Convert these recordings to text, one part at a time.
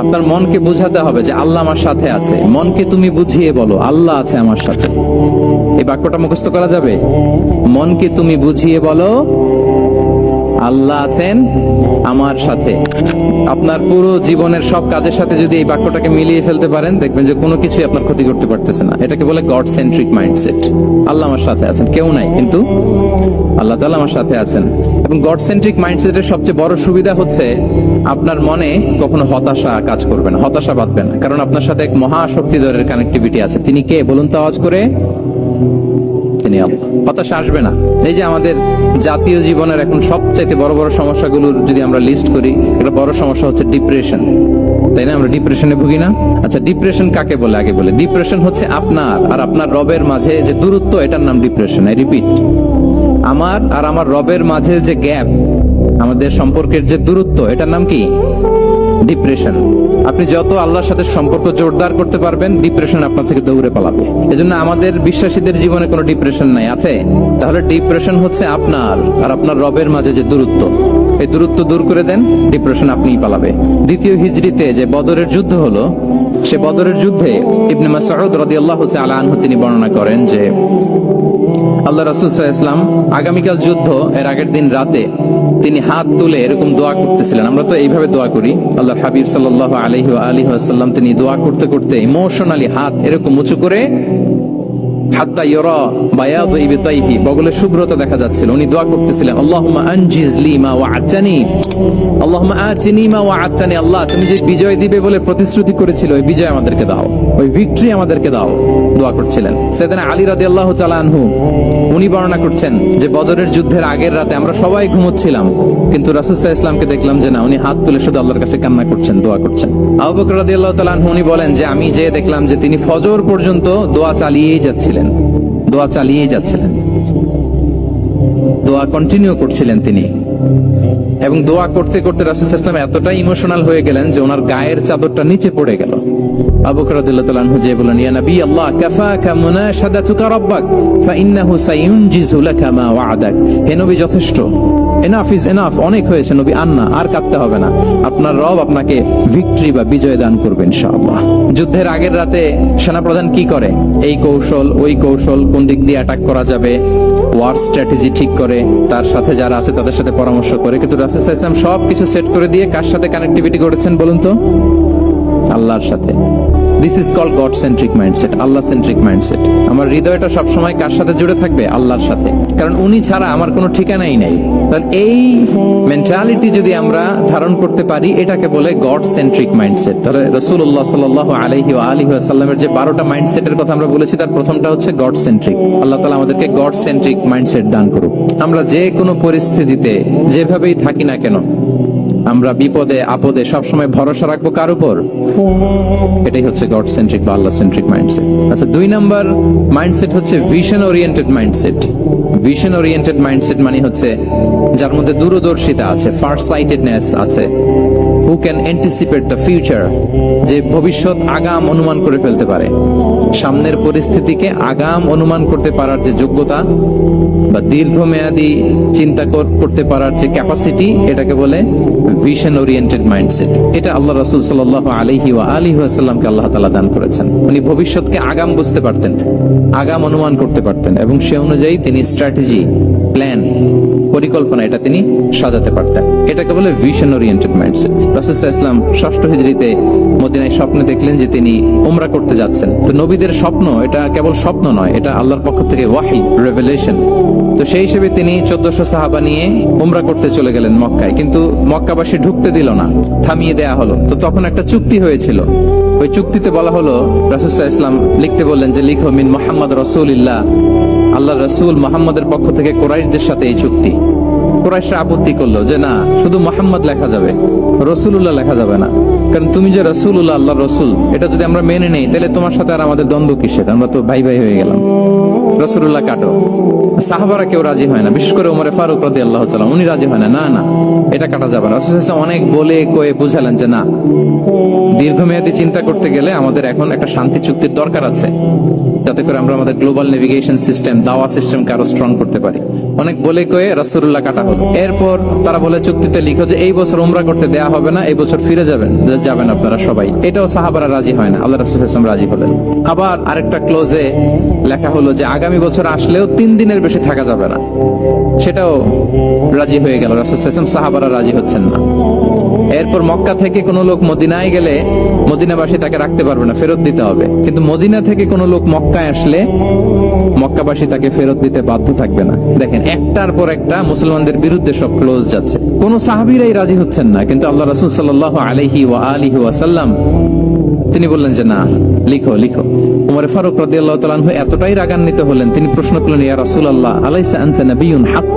আপনার মনকে বুঝাতে হবে যে আল্লাহ আমার সাথে আছে। মনকে তুমি বুঝিয়ে বলো আল্লাহ আছে আমার সাথে। এই বাক্যটা মুখস্থ করা যাবে? মনকে তুমি বুঝিয়ে বলো আল্লাহ আছেন আমার সাথে। আপনার পুরো জীবনের সব কাজের সাথে যদি এই বাক্যটাকে মিলিয়ে ফেলতে পারেন, দেখবেন যে কোনো কিছুই আপনার ক্ষতি করতে পারতেছে না। এটাকে বলে গড সেন্ট্রিক মাইন্ডসেট। আল্লাহ আমার সাথে আছেন, কেউ নাই কিন্তু আল্লাহ তাআলা আমার সাথে আছেন। এবং গড সেন্ট্রিক মাইন্ডসেটের সবচেয়ে বড় সুবিধা হচ্ছে আপনার মনে কখনো হতাশা কাজ করবে না, হতাশা বাঁধবে না, কারণ আপনার সাথে এক মহাশক্তিধরের কানেক্টিভিটি আছে। তিনি কে বলুন তো আওয়াজ করে? তিনি আল্লাহ। হতাশা আসবে না। এই যে আমাদের জাতীয় জীবনের এখন সবচেয়ে বড় বড় সমস্যাগুলোর যদি আমরা লিস্ট করি, একটা বড় সমস্যা হচ্ছে ডিপ্রেশন, তাই না? আমরা ডিপ্রেশনে ভুগি না? আচ্ছা, ডিপ্রেশন কাকে বলে? আগে বলে, ডিপ্রেশন হচ্ছে আপনার আর আপনার রবের মাঝে যে দূরত্ব, এটার নাম ডিপ্রেশন। আই রিপিট, আমার আর আমার রবের মাঝে যে গ্যাপ, আমাদের সম্পর্কের যে দূরত্ব, এটার নাম কি? ডিপ্রেশন। আপনি যত আল্লাহর সাথে সম্পর্ক জোরদার করতে পারবেন, ডিপ্রেশন আপনার থেকে দৌড়ে পালাবে। এজন্য আমাদের বিশ্বাসীদের জীবনে কোনো ডিপ্রেশন নাই, আছে? তাহলে ডিপ্রেশন হচ্ছে আপনার আর আপনার রবের মাঝে যে দূরত্ব, এই দূরত্ব দূর করে দেন, ডিপ্রেশন আপনিই পালাবে। দ্বিতীয় হিজরিতে যে বদরের যুদ্ধ হলো, সে বদরের যুদ্ধে ইবনে মাসউদ রাদিয়াল্লাহু তাআলা আনহু তিনি বর্ণনা করেন যে আল্লাহ রাসূল সাল্লাল্লাহু আলাইহি ওয়াসাল্লাম আগামীকাল যুদ্ধ এর আগের দিন রাতে তিনি হাত তুলে এরকম দোয়া করতেছিলেন। আমরা তো এইভাবে দোয়া করি, আল্লাহর হাবিব সাল্লাল্লাহু আলাইহি ওয়াসাল্লাম তিনি দোয়া করতে করতে ইমোশনালি হাত এরকম উঁচু করে, হাত্তা ইউরা বায়াদু ইবতাইহি, বগলের শুভ্রতা দেখা যাচ্ছিল। উনি দোয়া করতেছিলেন, আল্লাহুম্মা আনজিজ লি মা ওয়া'আতানি, আল্লাহুম্মা আতিনি মা ওয়া'আতানি, আল্লাহ তুমি যে বিজয় দিবে বলে প্রতিশ্রুতি করেছিল, ওই বিজয় আমাদেরকে দাও, ওই ভিক্টরি আমাদেরকে দাও। দোয়া করছিলেন। সাইয়েদনা আলী রাদিয়াল্লাহু তাআলা আনহু উনি বর্ণনা করছেন যে বদরের যুদ্ধের আগের রাতে আমরা সবাই ঘুমোচ্ছিলাম, কিন্তু রাসূল সাল্লাল্লাহু আলাইহি ওয়াসাল্লামকে দেখলাম যে না, উনি হাত তুলে শুধু আল্লাহর কাছে কান্না করছেন, দোয়া করছেন। আবু বকর রাদিয়াল্লাহু তাআলা আনহু উনি বলেন যে আমি যে দেখলাম যে তিনি ফজর পর্যন্ত দোয়া চালিয়েই যাচ্ছিলেন, দোয়া চালিয়েই যাচ্ছিলেন, দোয়া কন্টিনিউ করছিলেন তিনি। এবং দোয়া করতে করতে রাসূল সাল্লাল্লাহু আলাইহি ওয়াসাল্লাম এতটাই ইমোশনাল হয়ে গেলেন যে ওনার গায়ের চাদরটা নিচে পড়ে গেল। আবু বকর রাদিয়াল্লাহু তাআলা আনহু যে বলেন, ইয়া নবী আল্লাহ, কাফাকা মুনাশাদাতুকা রাব্বাক ফাইন্নাহু সায়ুনজিজু লাকা মা ওয়া'দাক। হে নবী, যথেষ্ট, এনাফ ইজ এনাফ, অনেক হয়েছে নবী, আর কাঁদতে হবে না। আপনার রব আপনাকে ভিক্টরি বা বিজয় দান করবে ইনশাআল্লাহ। যুদ্ধের আগের রাতে সেনাপ্রধান কি করে? এই কৌশল ওই কৌশল, কোন দিক দিয়ে অ্যাটাক করা যাবে, ওয়ার স্ট্র্যাটেজি ঠিক করে, তার সাথে যারা আছে তাদের সাথে পরামর্শ করে। কিন্তু রাসূল সাল্লাল্লাহু আলাইহি ওয়াসাল্লাম সবকিছু সেট করে দিয়ে কার সাথে কানেক্টিভিটি করেছেন বলুন তো? আল্লাহর সাথে। This is called God centric mindset, Allah centric mindset. আমার হৃদয়টা সবসময় কার সাথে জুড়ে থাকবে? আল্লাহর সাথে, কারণ উনি ছাড়া আমার কোনো ঠিকানাই নাই। তাহলে এই মেন্টালিটি যদি আমরা ধারণ করতে পারি, এটাকে বলে গড সেন্ট্রিক মাইন্ডসেট। তাহলে রাসূলুল্লাহ সাল্লাল্লাহু আলাইহি ওয়াসাল্লামের যে 12টা মাইন্ডসেটের কথা আমরা বলেছি, তার প্রথমটা হচ্ছে গড সেন্ট্রিক। আল্লাহ তাআলা আমাদেরকে গড সেন্ট্রিক মাইন্ডসেট দান করুক। আমরা যে কোনো পরিস্থিতিতে যেভাবেই থাকি না কেন, আমরা বিপদে আপদে সবসময় ভরসা রাখবো কার উপর? এটাই হচ্ছে গড সেন্ট্রিক বা আল্লাহ সেন্ট্রিক মাইন্ডসেট। আচ্ছা, 2 নাম্বার মাইন্ডসেট হচ্ছে vision oriented mindset. Vision oriented mindset মানে হচ্ছে যার মধ্যে দূরদর্শিতা আছে, ফার সাইটেডনেস আছে, who can anticipate the future, যে ভবিষ্যৎ আগাম অনুমান করে ফেলতে পারে, সামনের পরিস্থিতিকে আগাম অনুমান করতে পারার যে যোগ্যতা বা দীর্ঘমেয়াদী চিন্তা করতে পারার যে ক্যাপাসিটি, এটাকে বলে ভিশন ওরিয়েন্টেড মাইন্ডসেট। এটা আল্লাহ রাসূল সাল্লাল্লাহু আলাইহি ওয়াসাল্লামকে আল্লাহ তাআলা দান করেছেন। উনি ভবিষ্যৎকে আগাম বুঝতে পারতেন, আগাম অনুমান করতে পারতেন, এবং সে অনুযায়ী তিনি স্ট্র্যাটেজি, প্ল্যান, পরিকল্পনা এটা তিনি সাজাতে পারতেন। এটাকে বলে ভিশন ওরিয়েন্টেড মাইন্ডসেট। রাসূল সাল্লাল্লাহু আলাইহি ওয়াসাল্লাম ষষ্ঠ হিজরিতে মদিনায় স্বপ্নে দেখলেন যে তিনি উমরা করতে যাচ্ছেন। তো নবীদের স্বপ্ন এটা কেবল স্বপ্ন নয়, এটা আল্লাহর পক্ষ থেকে ওয়াহি, রেভেলেশন। তো সেই হিসেবে তিনি 1400 সাহাবা নিয়ে উমরা করতে চলে গেলেন মক্কায়, কিন্তু মক্কাবাসী ঢুকতে দিল না, থামিয়ে দেয়া হলো। তো তখন একটা চুক্তি হয়েছিল, ওই চুক্তিতে বলা হলো, রাসূল সাল্লাল্লাহু আলাইহি ওয়াসাল্লাম লিখতে বললেন যে লিখো মিন মুহাম্মদ রাসূলুল্লাহ, আল্লাহ রাসূল মুহাম্মদের পক্ষ থেকে কুরাইশদের সাথে এই চুক্তি। কুরাইশরা আপত্তি করলো যে না, শুধু মুহাম্মদ লেখা যাবে, রাসূলুল্লাহ লেখা যাবে না, কারণ তুমি যে রাসূলুল্লাহ, আল্লাহর রাসূল, এটা যদি আমরা মেনে নেই তাহলে তোমার সাথে আর আমাদের দ্বন্দ্ব কিসের, আমরা তো ভাই ভাই হয়ে গেলাম, রাসূলুল্লাহ কাটো। সাহাবারা কেউ রাজি হয় না, বিশেষ করে ওমরে ফারুক রাদিয়াল্লাহু তাআলা, উনি রাজি হয় না, না না এটা কাটা যাবে না। রাসূল সাল্লাল্লাহু আলাইহি ওয়াসাল্লাম অনেক বলে কয়ে বুঝালেন যে না, দীর্ঘমেয়াদী চিন্তা করতে গেলে আমাদের এখন একটা শান্তি চুক্তির দরকার আছে, যাতে করে আমরা আমাদের গ্লোবাল নেভিগেশন সিস্টেম, দাওয়া সিস্টেমকে আরো স্ট্রং করতে পারি। অনেক বলে কয়ে রাসূলুল্লাহ কাটা হলো। এরপর তারা বলে চুক্তিতে লিখো যে এই বছর উমরা করতে দেয়া হবে না, এই বছর ফিরে যাবেন আপনারা সবাই। এটাও সাহাবারা রাজি হয় না, আল্লাহ রাসূল সাল্লাল্লাহু আলাইহি ওয়াসাল্লাম রাজি হলেন। আবার আরেকটা ক্লোজে লেখা হলো যে আগামী বছর আসলেও 3 দিনের বেশি থাকা যাবে না, সেটাও রাজি হয়ে গেল। রাসূল সাল্লাল্লাহু আলাইহি ওয়াসাল্লাম সাহাবারা রাজি হচ্ছেন না। এরপর মক্কা থেকে কোনো লোক মদিনায় গেলে মদিনাবাসী তাকে রাখতে পারবে না, ফেরত দিতে হবে। কিন্তু মদিনা থেকে কোনো লোক মক্কায় আসলে মক্কাবাসী তাকে ফেরত দিতে বাধ্য থাকবে না। দেখেন, একটার পর একটা মুসলমানদের বিরুদ্ধে সব ক্লোজ যাচ্ছে, কোন সাহাবীরাই রাজি হচ্ছেন না। কিন্তু আল্লাহ রাসূল সাল্লাল্লাহু আলাইহি ওয়া আলিহি ওয়াসাল্লাম তিনি বললেন যে না, লিখো লিখো। উমর ফারুক রাদিয়াল্লাহু তাআলা আনহু এতটাই রাগান্বিত হলেন, তিনি প্রশ্ন করলেন, ইয়া রাসূলুল্লাহ, আলাইসা আনতা নাবিয়্যুন হক?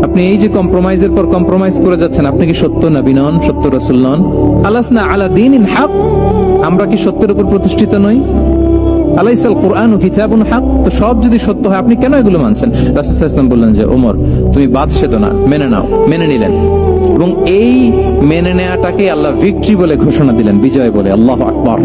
আপনি এই যে কম্প্রোমাইজের পর কম্প্রোমাইজ করে যাচ্ছেন, আপনি কি সত্য নবী নন, সত্য রাসূল নন? আলাসনা আলা দীনিন হক, আমরা কি সত্যের উপর প্রতিষ্ঠিত নই? আলাইসাল কুরআনু কিতাবুন হক, তো সব যদি সত্য হয় আপনি কেন এগুলো মানছেন? রাসূল সাল্লাল্লাহু আলাইহি ওয়াসাল্লাম বললেন যে ওমর, তুমি বাদ সেদো না, মেনে নাও। মেনে নিলেন, এবং এই মেনে নেওয়াটাকে আল্লাহ ভিক্টরি বলে ঘোষণা দিলেন, বিজয় বলে। আল্লাহু আকবার।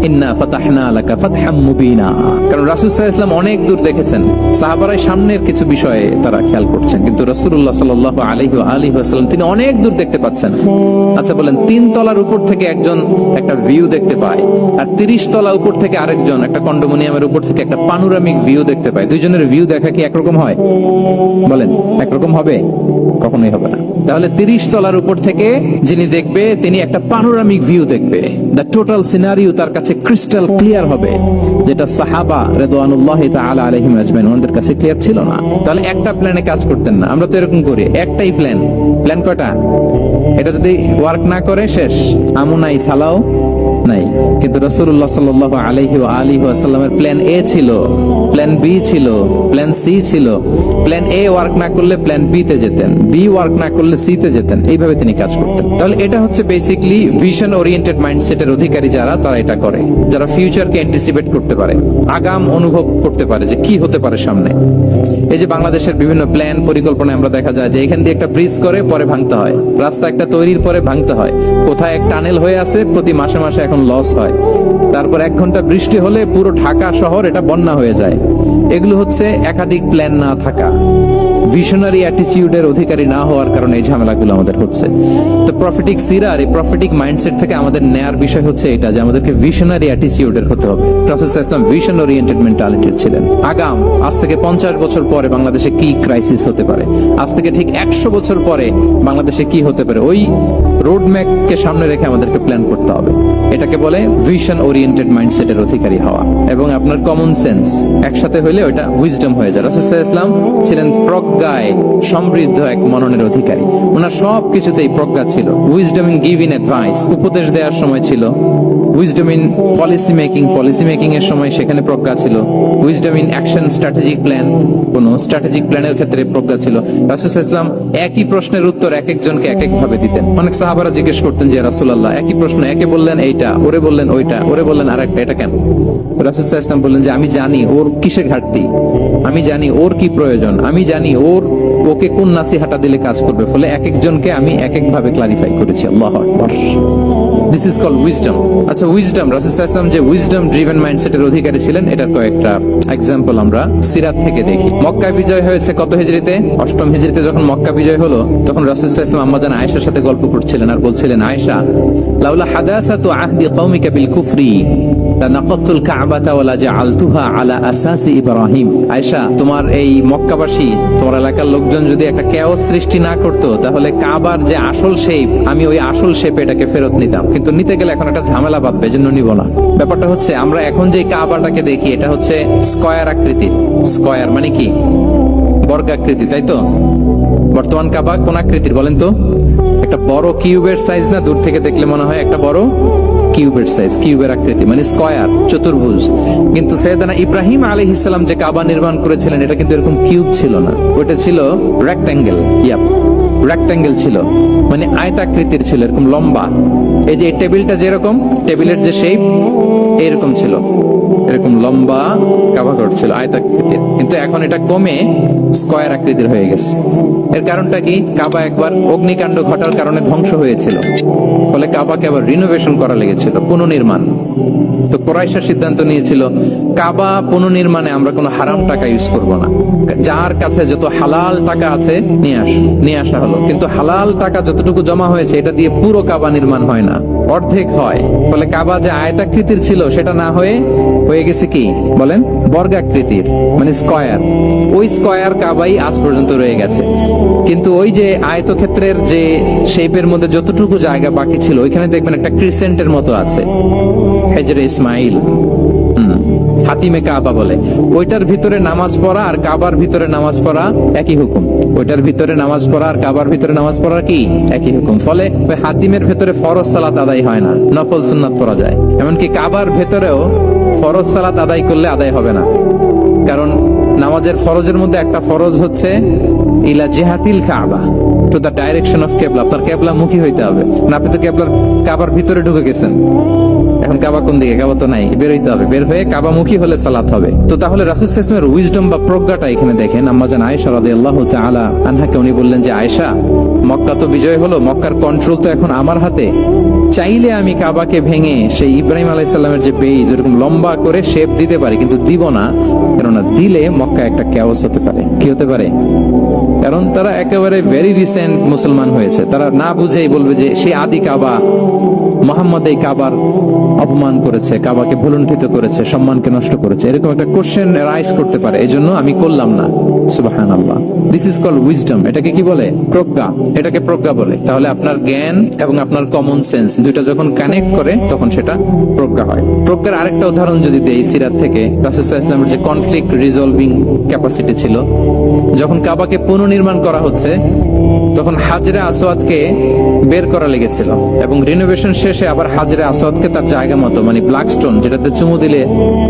ইন্না ফাতাহনা লাকা ফাতহাম মুবিনা। কারণ রাসূল সাল্লাল্লাহু আলাইহি ওয়াসাল্লাম অনেক দূর দেখেছেন, সাহাবারা সামনের কিছু বিষয়ে তারা খেয়াল করছেন, কিন্তু রাসূলুল্লাহ সাল্লাল্লাহু আলাইহি ওয়া আলিহি ওয়াসাল্লাম তিনি অনেক দূর দেখতে পাচ্ছেন। আচ্ছা বলেন, 3 তলার উপর থেকে একজন একটা ভিউ দেখতে পায়, আর 30 তলা উপর থেকে আরেকজন একটা কন্ডোমিনিয়ামের উপর থেকে একটা পানোরামিক ভিউ দেখতে পায়, দুইজনের ভিউ দেখা কি একরকম হয়? বলেন, একরকম হবে? কখনোই হবে না। তাহলে 30 তলার উপর থেকে যিনি দেখবে তিনি একটা পানোরামিক ভিউ দেখবে, দ্য টোটাল সিনারিও তার কাছে ক্রিস্টাল ক্লিয়ার হবে, যেটা সাহাবা রিদওয়ানুল্লাহি তাআলা আলাইহিম আজমাইন ওনাদের কাছে ক্লিয়ার ছিল না। তাহলে একটা প্ল্যানে কাজ করতেন না। আমরা তো এরকম করি, একটাই প্ল্যান। প্ল্যান কয়টা? এটা যদি ওয়ার্ক না করে শেষ, আমু নাই, সালাও নাই। কিন্তু রাসূলুল্লাহ সাল্লাল্লাহু আলাইহি ওয়া আলিহি ওয়াসাল্লামের প্ল্যান এ ছিল, প্ল্যান বি ছিল, প্ল্যান সি ছিল। প্ল্যান এ ওয়ার্ক না করলে প্ল্যান বি তে যেতেন, বি ওয়ার্ক না করলে সি তে যেতেন, এইভাবে তিনি কাজ করতেন। তাহলে এটা হচ্ছে বেসিক্যালি ভিশন ওরিয়েন্টেড মাইন্ডসেটের অধিকারী যারা, তারা এটা করে, যারা ফিউচারকে অ্যান্টিসিপেট করতে পারে, আগাম অনুভব করতে পারে যে কি হতে পারে সামনে। এই যে বাংলাদেশের বিভিন্ন প্ল্যান পরিকল্পনায় আমরা দেখা যায় যে এখান দিয়ে একটা ব্রিজ করে পরে ভাঙতে হয়, রাস্তা একটা তৈরির পরে ভাঙতে হয়, কোথায় এক টানেল হয়ে আছে প্রতি মাসে মাসে এখন লস হয়, তারপর 1 ঘন্টা বৃষ্টি হলে পুরো ঢাকা শহর এটা বন্যা হয়ে যায়। এগুলো হচ্ছে একাধিক প্ল্যান না থাকা, ভিশনারি অ্যাটিটিউডের অধিকারী না হওয়ার কারণে এই ঝামেলাগুলো আমাদের হচ্ছে। তো প্রফেটিক সিরার এই প্রফেটিক মাইন্ডসেট থেকে আমাদের নেয়ার বিষয় হচ্ছে এটা, যে আমাদেরকে ভিশনারি অ্যাটিটিউডের হতে হবে। রাসূল সাল্লাল্লাহু আলাইহি ওয়াসাল্লাম ভিশন ওরিয়েন্টেড মেন্টালিটির ছিলেন। আগাম, আজ থেকে 50 বছর পরে বাংলাদেশে কি ক্রাইসিস হতে পারে, আজ থেকে ঠিক 100 বছর পরে বাংলাদেশে কি হতে পারে, ওই রোড ম্যাপকে সামনে রেখে আমাদেরকে প্ল্যান করতে হবে। এটাকে বলে ভিশন ওরিয়েন্টেড মাইন্ডসেটের অধিকারী হওয়া, এবং আপনার কমন সেন্স একসাথে হইলে ওটা উইজডম হয়ে যায়। রাসূল সাল্লাল্লাহু আলাইহি ওয়াসাল্লাম ছিলেন প্রজ্ঞায় সমৃদ্ধ এক মননের অধিকারী, ওনার সব কিছুতেই প্রজ্ঞা ছিল। উইজডম ইন গিভিং অ্যাডভাইস, উপদেশ দেওয়ার সময় ছিল। উইজডম ইন পলিসি মেকিং এর সময় সেখানে প্রজ্ঞা ছিল। Wisdom in action, strategic plan, কোন স্ট্র্যাটেজিক প্ল্যানের ক্ষেত্রে প্রজ্ঞা ছিল। রাসূল সাল্লাল্লাহু আলাইহি ওয়াসাল্লাম একই প্রশ্নের উত্তর এক একজনকে এক এক ভাবে দিতেন। অনেক সাহাবারা জিজ্ঞেস করতেন যে রাসূলুল্লাহ, একই প্রশ্ন, একে বললেন এইটা, ওরে বললেন ওইটা, ওরে বললেন আরেকটা, এটা কেন? রাসূল সাল্লাল্লাহু আলাইহি ওয়াসাল্লাম বললেন যে আমি জানি ওর কিসে ঘাটতি, আমি জানি ওর কি প্রয়োজন, আমি জানি ওকে কোন নাসিহাটা দিলে কাজ করবে, ফলে এক একজনকে আমি এক এক ভাবে ক্লারিফাই করেছি। আল্লাহু আকবার। This is called wisdom. আচ্ছা, উইজডম, রাসূল সাল্লাল্লাহু আলাইহি ওয়াসাল্লাম যে উইজডম ড্রিভেন মাইন্ডসেটের অধিকারী ছিলেন, এটার কয়েকটা এক্সাম্পল আমরা সিরাত থেকে দেখি। মক্কা বিজয় হয়েছে কত হিজরিতে? 8ম হিজরিতে যখন মক্কা বিজয় হলো, তখন রাসূল সাল্লাল্লাহু আলাইহি ওয়াসাল্লাম আম্মাজান আয়েশার সাথে গল্প করছিলেন, আর বলছিলেন, আয়েশা, লাউলা হাদাসাতু আহদি কওমিকা বিল কুফরি লানাকাতুল কাবাতা ওয়ালা জাআলতুহা আলা আসাসি ইব্রাহিম। আয়েশা, তোমার এই মক্কাবাসী, তোমার এলাকার লোকজন যদি একটা কেওস সৃষ্টি না করতো, তাহলে কাবার যে আসল শেপ, আমি ওই আসল শেপে এটাকে ফেরত নিতাম, কিন্তু নিতে গেলে এখন একটা ঝামেলা বাঁধবে, এজন্য নিব না। ব্যাপারটা হচ্ছে, আমরা এখন যে কাবাটাকে দেখি এটা হচ্ছে স্কয়ার আকৃতির। স্কয়ার মানে কি? বর্গাকৃতি, তাই তো? বর্তমান কাবা কোন আকৃতির বলেন তো? একটা বড় কিউবের সাইজ না? দূর থেকে দেখলে মনে হয় একটা বড় কিউবের সাইজ, কিউবের আকৃতি মানে স্কয়ার, চতুর্ভুজ। কিন্তু সাইয়েদনা ইব্রাহিম আলাইহিস সালাম যে কাবা নির্মাণ করেছিলেন, এটা কিন্তু এরকম কিউব ছিল না, ওটা ছিল রেক্ট্যাঙ্গেল। রেক্ট্যাঙ্গেল ছিল, মানে আয়তাকৃতির ছিল, এরকম লম্বা। এই যে টেবিলটা যেরকম, টেবিলের যে শেপ এরকম ছিল, এরকম লম্বা কাবাঘর ছিল আয়তাকৃতির। কিন্তু এখন এটা কমে স্কয়ার আকৃতির হয়ে গেছে। এর কারণটা কি? কাবা একবার অগ্নিকাণ্ড ঘটার কারণে ধ্বংস হয়েছিল, ফলে কাবাকে আবার রিনোভেশন করা লেগেছিল, পুনর্নির্মাণ। তো কুরাইশরা সিদ্ধান্ত নিয়েছিল কাবা পুনর্নির্মাণে আমরা কোনো হারাম টাকা ইউজ করব না। যার কাছে যত হালাল টাকা আছে নিয়ে আসা হলো, কিন্তু হালাল টাকা যতটুকু জমা হয়েছে এটা দিয়ে পুরো কাবা নির্মাণ হয় না, অর্ধেক হয়। ফলে কাবা যে আয়তাকৃতির ছিল সেটা না হয়ে গেছে কি বলেন, বর্গাকৃতির, মানে স্কয়ার। ওই স্কয়ার কাবাই আজ পর্যন্ত রয়ে গেছে। কিন্তু ওই যে আয়তক্ষেত্রের যে শেপের মধ্যে যতটুকু জায়গা বাকি ছিল ওইখানে দেখবেন একটা ক্রিসেন্টের মতো আছে, হেজরে ইসমাইল, হাতিমে কাবা বলে। ওইটার ভিতরে নামাজ পড়া আর কাবার ভিতরে নামাজ পড়া একই হুকুম। ওইটার ভিতরে নামাজ পড়া আর কাবার ভিতরে নামাজ পড়া কি একই হুকুম। ফলে ওই হাতিমের ভেতরে ফরজ সালাত আদায় হয় না, নফল সুন্নাত পড়া যায়। এমনকি কাবার ভেতরেও ফরজ সালাত আদায় করলে আদায় হবে না, কারণ নামাজের ফরজের মধ্যে একটা ফরজ হচ্ছে ইলা জিহাতিল কাবা, টু দ্য ডাইরেকশন অফ কেবলা। আপনার কেবলা মুখী হইতে হবে না। আপনি তো কাবার ভিতরে ঢুকে গেছেন, এখন কাবা কোন দিকে? কাবা তো নাই, বের হইতে হবে। বের হয়ে কাবা মুখী হলে সালাত হবে। তো তাহলে রাসূল সাল্লাল্লাহু আলাইহি ওয়াসাল্লামের উইজডম বা প্রজ্ঞাটা এখানে দেখেন। আম্মা জান আয়েশা রাদিয়াল্লাহু তাআলা আনহাকে উনি বললেন যে, আয়েশা, মক্কা তো বিজয় হলো, মক্কার কন্ট্রোল তো এখন আমার হাতে। চাইলে আমি কাবাকে ভেঙে সেই ইব্রাহিম আলাইহিস সালামের যে বেইজ ওরকম লম্বা করে শেপ দিতে পারি, কিন্তু দিব না। কেননা দিলে মক্কা একটা ক্যাওস হতে পারে। কি হতে পারে? কারণ তারা একেবারে ভেরি রিসেন্ট মুসলমান হয়েছে, তারা না বুঝেই বলবে যে সেই আদি কাবা, মোহাম্মদ এই কাবার অপমান করেছে, কাবাকে ভুলুণ্ঠিত করেছে, সম্মানকে নষ্ট করেছে, এরকম একটা কোশ্চেন রাইজ করতে পারে। এই জন্য আমি করলাম না। সুবহানাল্লাহ, দিস ইজ কল্ড উইজডম। এটাকে কি বলে? প্রজ্ঞা। এটাকে প্রজ্ঞা বলে। তাহলে আপনার জ্ঞান এবং আপনার কমন সেন্স দুইটা যখন কানেক্ট করে তখন সেটা প্রজ্ঞা হয়। প্রজ্ঞার আরেকটা উদাহরণ যদি দেই সিরাত থেকে, রাসূল সাল্লাল্লাহু আলাইহি ওয়াসাল্লামের যে কনফ্লিক্ট রিজলভিং ক্যাপাসিটি ছিল, যখন কাবাকে পুনর্নির্মাণ করা হচ্ছে তখন হাজরে আসওয়াদকে বের করা লেগেছিল, এবং রিনোভেশন শেষে আবার হাজরে আসওয়াদকে তার জায়গা মতো, মানে ব্ল্যাক স্টোন যেটাতে চুমু দিলে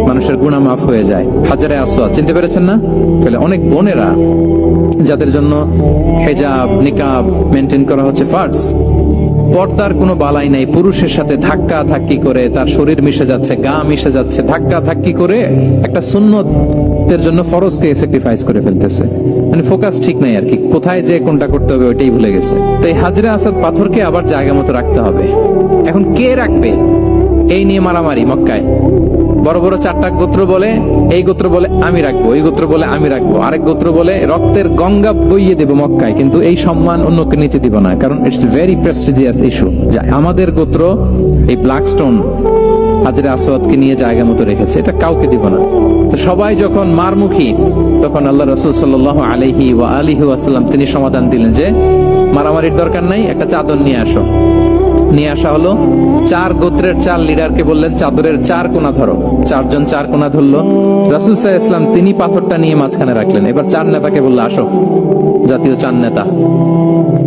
মানুষের গুনাহ মাফ হয়ে যায়, হাজরে আসওয়াদ, চিনতে পেরেছেন না? ফলে অনেক বোনেরা যাদের জন্য হিজাব নিকাব মেনটেন করা হচ্ছে ফার্জ, পর্দার কোনো বালাই নাই, পুরুষের সাথে ধাক্কা ধাক্কি করে তার শরীর মিশে যাচ্ছে, গা মিশে যাচ্ছে, ধাক্কা ধাক্কি করে একটা সুন্নতের জন্য ফরজকে স্যাক্রিফাইস করে ফেলতেছে। মানে ফোকাস ঠিক নাই আর কি, কোথায় যে কোনটা করতে হবে ওইটাই ভুলে গেছে। তো এই হাজরে আসওয়াদ পাথরকে আবার জায়গা মতো রাখতে হবে। এখন কে রাখবে? এই নিয়ে মারামারি মক্কায়। বড় বড় চারটা গোত্র বলে, এই গোত্র বলে আমি রাখবো, এই গোত্র বলে আমি রাখবো, আরেক গোত্র বলে রক্তের গঙ্গা বইয়ে দেবো মক্কায়, কিন্তু এই সম্মান অন্যকে নিতে দিব না, কারণ ইটস ভেরি প্রেস্টিজিয়াস ইস্যু। আমাদের গোত্র এই ব্ল্যাক স্টোন হাজরে আসওয়াদকে নিয়ে জায়গা মতো রেখেছে, এটা কাউকে দিব না। তো সবাই যখন মারমুখী, তখন আল্লাহ রাসূল সাল্লাল্লাহু আলাইহি ওয়া আলিহি ওয়াসাল্লাম তিনি সমাধান দিলেন যে মারামারির দরকার নাই, একটা চাদর নিয়ে আসো। নিয়ে আসা হলো। 4 গোত্রের 4 লিডারকে বললেন চাদরের 4 কোণা ধরো। 4 জন 4 কোণা ধরলো। রাসূল সাল্লাল্লাহু আলাইহি ওয়াসাল্লাম তিনি পাথরটা নিয়ে মাঝখানে রাখলেন। এবার 4 নেতাকে বললো আসো, জাতীয় 4 নেতা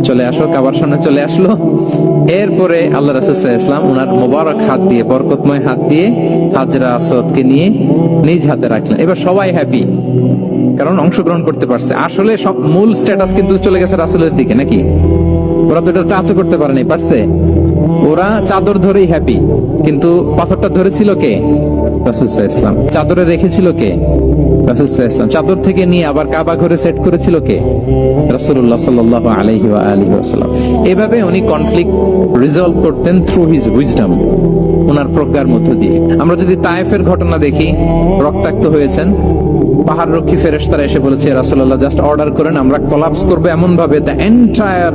চলে আসো, কাবার সামনে চলে আসলো। এরপরে আল্লাহ রাসূল সাল্লাল্লাহু আলাইহি ওয়াসাল্লাম ওনার মোবারক হাত দিয়ে, বরকতময় হাত দিয়ে হাজরা আসওয়াদকে নিয়ে নিজ হাতে রাখলেন। এবার সবাই হ্যাপি, কারণ অংশগ্রহণ করতে পারছে। আসলে সব মূল স্ট্যাটাস কিন্তু চলে গেছে রাসূলের দিকে, নাকি? ওরা তো এটা টাচও করতে পারেনি, পারছে? ওরা চাদর ধরেই হ্যাপি, কিন্তু পাথরটা ধরেছিল কে? রাসূল সাল্লাল্লাহু আলাইহি ওয়াসাল্লাম। চাদরে রেখেছিল কে? রাসূল সাল্লাল্লাহু আলাইহি ওয়াসাল্লাম। চাদর থেকে নিয়ে আবার কাবা ঘরে সেট করেছিল কে? রাসূলুল্লাহ সাল্লাল্লাহু আলাইহি ওয়া আলিহি ওয়াসাল্লাম। এভাবে উনি কনফ্লিক্ট রিজলভ করতেন থ্রু হিজ উইজডম, ওনার প্রজ্ঞার মধ্য দিয়ে। আমরা যদি তায়েফের ঘটনা দেখি, রক্তাক্ত হয়েছেন, পাহাড় রক্ষী ফেরেশতারা এসে বলেছে রাসূলুল্লাহ জাস্ট অর্ডার করেন, আমরা কোলাপস করব এমন ভাবে the entire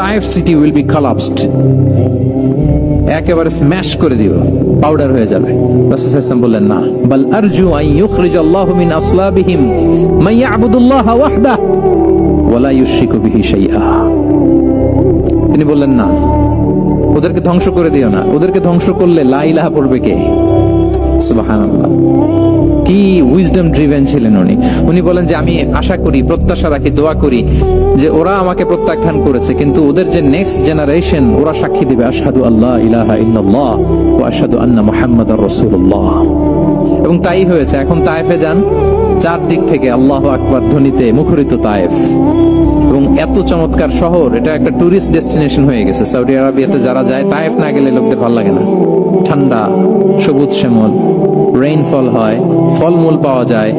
Taif city will be collapsed, একেবারে স্ম্যাশ করে দিব, পাউডার হয়ে যাবে। রাসূল সাল্লাল্লাহু আলাইহি ওয়াসাল্লাম বললেন না, বাল আরজু আন ইউখরিজাল্লাহু মিন আসলাবিহিম মান ইয়াবুদুল্লাহ ওয়াহদাহু ওয়া লা ইউশরিকু বিহি শাইআ। তিনি বললেন না, ওদেরকে ধ্বংস করে দিও না, ওদেরকে ধ্বংস করলে লা ইলাহা পড়বে কে? সুবহানাল্লাহ, কি উইজডম ড্রিভেন ছিলেন উনি। উনি বলেন যে আমি আশা করি, প্রত্যাশা রাখি, দোয়া করি যে ওরা আমাকে প্রত্যাখ্যান করেছে, কিন্তু ওদের যে নেক্সট জেনারেশন ওরা সাক্ষী দিবে আশহাদু আল্লা ইলাহা ইল্লাল্লাহ ওয়া আশহাদু আন্না মুহাম্মাদার রাসূলুল্লাহ। এবং তাই হয়েছে। এখন তায়েফে যান, চারদিক থেকে আল্লাহু আকবার ধ্বনিতে মুখরিত তায়েফ, এবং এত চমৎকার শহর, এটা একটা টুরিস্ট ডেস্টিনেশন হয়ে গেছে। সৌদি আরবিয়াতে যারা যায়, তায়েফ না গেলে লোকদের ভালো লাগে না। ঠান্ডা, সবুজ শ্যামল, রেইনফল হয়, ফলমূল পাওয়া যায়।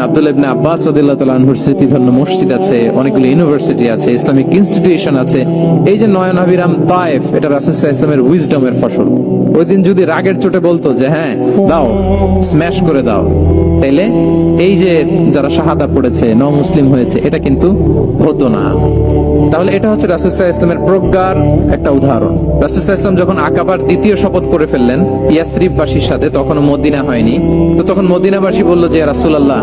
আব্দুল্লাহ ইবনে আব্বাস রাদিয়াল্লাহু তাআলা আনহুর স্মৃতিধন্য মসজিদ আছে, অনেকগুলো ইউনিভার্সিটি আছে, ইসলামিক ইনস্টিটিউশন আছে। এই যে নয়নাভিরাম তায়েফ, এটা রাসূল সাল্লাল্লাহু আলাইহি ওয়াসাল্লামের উইজডমের ফসল। ওই দিন যদি রাগের চোটে বলতো যে হ্যাঁ দাও, স্ম্যাশ করে দাও, তাইলে এই যে যারা শাহাদা পড়েছে, মুসলিম হয়েছে, এটা কিন্তু হতো না। তাহলে এটা হচ্ছে রাসূল সাল্লাল্লাহু আলাইহি ওয়াসাল্লামের প্রজ্ঞার একটা উদাহরণ। রাসূল সাল্লাল্লাহু আলাইহি ওয়াসাল্লাম যখন আকাবার দ্বিতীয় শপথ করে ফেললেন ইয়াসরিববাসীর সাথে, তখনও মদিনা হয়নি, তো তখন মদিনাবাসী বলল যে রাসূলুল্লাহ,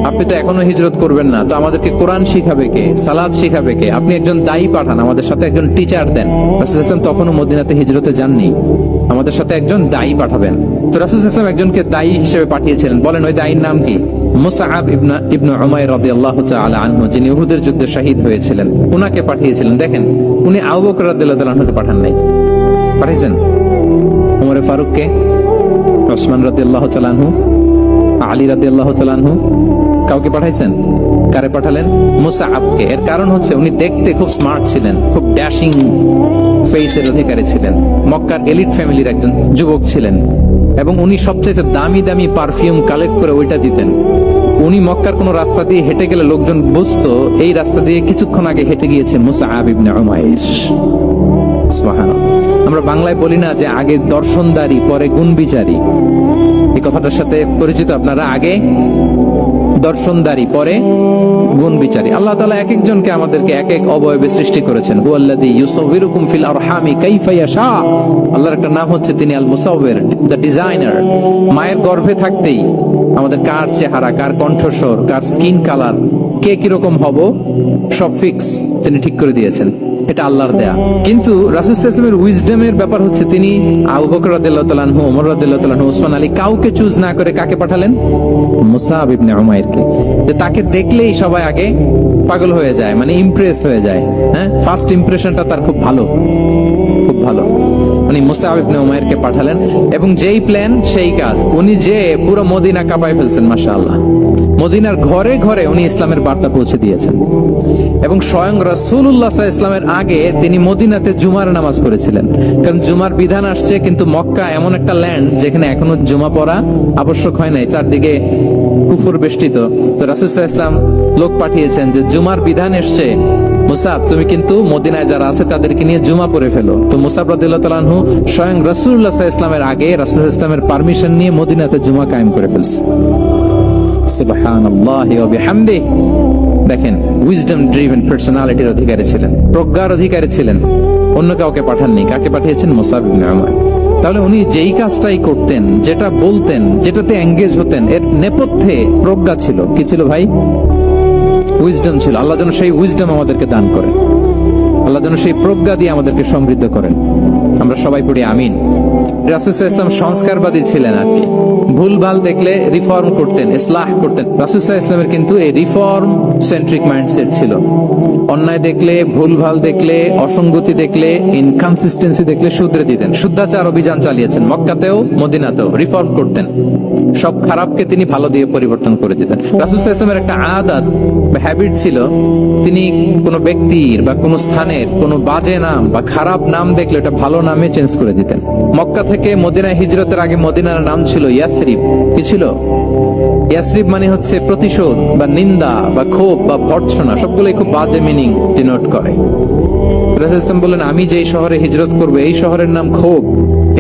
আপনি তো এখনো হিজরত করবেন না, তো আমাদেরকে কোরআন শিখাবে কে, সালাত শিখাবে কে? আপনি একজন দায়ী পাঠান, আমাদের সাথে একজন টিচার দেন। রাসূল সাল্লাল্লাহু আলাইহি ওয়াসাল্লাম তখনও মদিনাতে হিজরতে যাননি, আমাদের সাথে একজন দায়ী পাঠাবেন। তো রাসূল সাল্লাল্লাহু আলাইহি ওয়াসাল্লাম একজনকে দায়ী হিসেবে পাঠিয়েছিলেন। বলেন ওই দায়ীর নাম কি? মুসআব ইবনে উমাইর রাদিয়াল্লাহু তাআলা আনহু, যিনি উহুদের যুদ্ধে শহীদ হয়েছিলেন, উনাকে পাঠিয়েছিলেন। দেখেন, উনি আবু বকর রাদিয়াল্লাহু তাআলা আনহুকে পাঠান নাই, পাঠিয়েছেন ওমর ফারুককে, ওসমান রাদিয়াল্লাহু তাআলা আনহু, আলী রাদিয়াল্লাহু তাআলা আনহু, কাউকে পাঠাইছেন? কারে পাঠালেন? মুসআবকে। এর কারণ হচ্ছে উনি দেখতে খুব স্মার্ট ছিলেন, খুব ড্যাশিং ফেসের অধিকারী ছিলেন, মক্কার এলিট ফ্যামিলির একজন যুবক ছিলেন, এবং উনি সবচেয়ে দামি দামি পারফিউম কালেক্ট করে ওইটা দিতেন। উনি মক্কার কোন রাস্তা দিয়ে হেঁটে গেলে লোকজন বুঝতো এই রাস্তা দিয়ে কিছুক্ষণ আগে হেঁটে গিয়েছে মুসআব ইবনে উমাইর। সুবহানাল্লাহ। আমরা বাংলায় বলি না যে আগে দর্শনদারি পরে গুণ বিচারি? এই কথাটার সাথে পরিচিত আপনারা? আগে দর্শনদারি পরে গুণ বিচারি। আল্লাহ তাআলা এক একজনকে আমাদেরকে এক এক অবয়বে সৃষ্টি করেছেন। হুয়াল্লাযী ইউসাউবিরুকুম ফিল আরহামি কাইফা ইয়াশা। আল্লাহর একটা নাম হচ্ছে তিনি আল মুসাউবির, দ্য ডিজাইনার। মায়ের গর্ভে থাকতেই আমাদের কার চেহারা, কার কণ্ঠস্বর, কার স্কিন কালার, কে কিরকম হব, সব ফিক্স তিনি ঠিক করে দিয়েছেন। এটা আল্লাহর দেয়া। কিন্তু রাসূল সাল্লাল্লাহু আলাইহি ওয়াসাল্লামের উইজডমের ব্যাপার হচ্ছে তিনি আবু বকর রাদিয়াল্লাহু তাআলা আনহু, ওমর রাদিয়াল্লাহু তাআলা আনহু, ওসমান আলী, কাউকে চুজ না করে কাকে পাঠালেন? মুসআব ইবনে উমাইরকে। যে তাকে দেখলেই সবাই আগে পাগল হয়ে যায়, মানে ইমপ্রেস হয়ে যায়। হ্যাঁ, ফার্স্ট ইমপ্রেশনটা তার খুব ভালো, খুব ভালো। উনি মুসআব ইবনে উমাইরকে পাঠালেন, এবং যেই প্ল্যান সেই কাজ। উনি যে পুরো মদিনা কাঁপায় ফেলছেন, মাশাআল্লাহ। মদিনার ঘরে ঘরে উনি ইসলামের বার্তা পৌঁছে দিয়েছেন, এবং স্বয়ং রাসূলুল্লাহ সাল্লাল্লাহু আলাইহি ওয়াসাল্লামের আগে তিনি মদিনাতে জুমার নামাজ পড়েছিলেন। কারণ জুমার বিধান আসছে, কিন্তু মক্কা এমন একটা ল্যান্ড যেখানে এখনো জুমা পড়া আবশ্যক হয় নাই, চারদিকে কুফর বেষ্টিত। তো রাসূল সাল্লাল্লাহু আলাইহি ওয়াসাল্লাম লোক পাঠিয়েছেন যে জুমার বিধান এসছে, মুসাব তুমি কিন্তু মদিনায় যারা আছে তাদেরকে নিয়ে জুমা পড়ে ফেলো। তো মুসাব রাদিয়াল্লাহু তাআলা আনহু স্বয়ং রাসূলুল্লাহ সাল্লাল্লাহু আলাইহি ওয়াসাল্লামের আগে রাসূল সাল্লাল্লাহু আলাইহি ওয়াসাল্লামের পারমিশন নিয়ে মদিনাতে জুমা কায়েম করে ফেলছে। সুবহানাল্লাহি ওয়া বিহামদিহি। দেখেন, উইজডম ড্রিভেন পার্সোনালিটির অধিকারী ছিলেন, প্রজ্ঞার অধিকারী ছিলেন। অন্য কাউকে পাঠাননি। কাকে পাঠিয়েছেন? মুসআব ইবনে উমাইর। তাহলে উনি যেই কাজটাই করতেন, যেটা বলতেন, যেটাতে এঙ্গেজ হতেন, এর নেপথ্যে প্রজ্ঞা ছিল। কি ছিল ভাই? উইজডম ছিল। আল্লাহ যেন সেই উইজডম আমাদেরকে দান করেন, আল্লাহ যেন সেই প্রজ্ঞা দিয়ে আমাদেরকে সমৃদ্ধ করেন। আমরা সবাই পড়ি আমিন। রাসূল সাল্লাল্লাহু আলাইহি ওয়াসাল্লাম সংস্কারবাদী ছিলেন আর কি। ভুল ভাল দেখলে রিফর্ম করতেন, ইসলাহ করতেন। রাসূল সাল্লাল্লাহু আলাইহি ওয়াসাল্লামের কিন্তু এই রিফর্ম সেন্ট্রিক মাইন্ডসেট ছিল। অন্যায় দেখলে, ভুল ভাল দেখলে, অসঙ্গতি দেখলে, ইনকনসিস্টেন্সি দেখলে শুধরে দিতেন। শুদ্ধাচার অভিযান চালিয়েছেন মক্কাতেও মদিনাতেও, রিফর্ম করতেন। সব খারাপকে তিনি ভালো দিয়ে পরিবর্তন করে দিতেন। রাসূল সাল্লাল্লাহু আলাইহি ওয়াসাল্লামের একটা আদত বা হ্যাবিট ছিল, তিনি কোনো ব্যক্তির বা কোনো স্থানের কোনো বাজে নাম বা খারাপ নাম দেখলে ওটা ভালো নামে চেঞ্জ করে দিতেন। মক্কা থেকে মদিনায় হিজরতের আগে মদিনার নাম ছিল ইয়াসরিব। কি ছিল? ইয়াসরিব মানে হচ্ছে প্রতিশোধ বা নিন্দা বা ক্ষোভ বা ভর্ৎসনা, সবগুলোই খুব বাজে মিনিং ডিনোট করে। রাসূল সাল্লাল্লাহু আলাইহি ওয়াসাল্লাম বললেন, আমি যেই শহরে হিজরত করব এই শহরের নাম ক্ষোভ,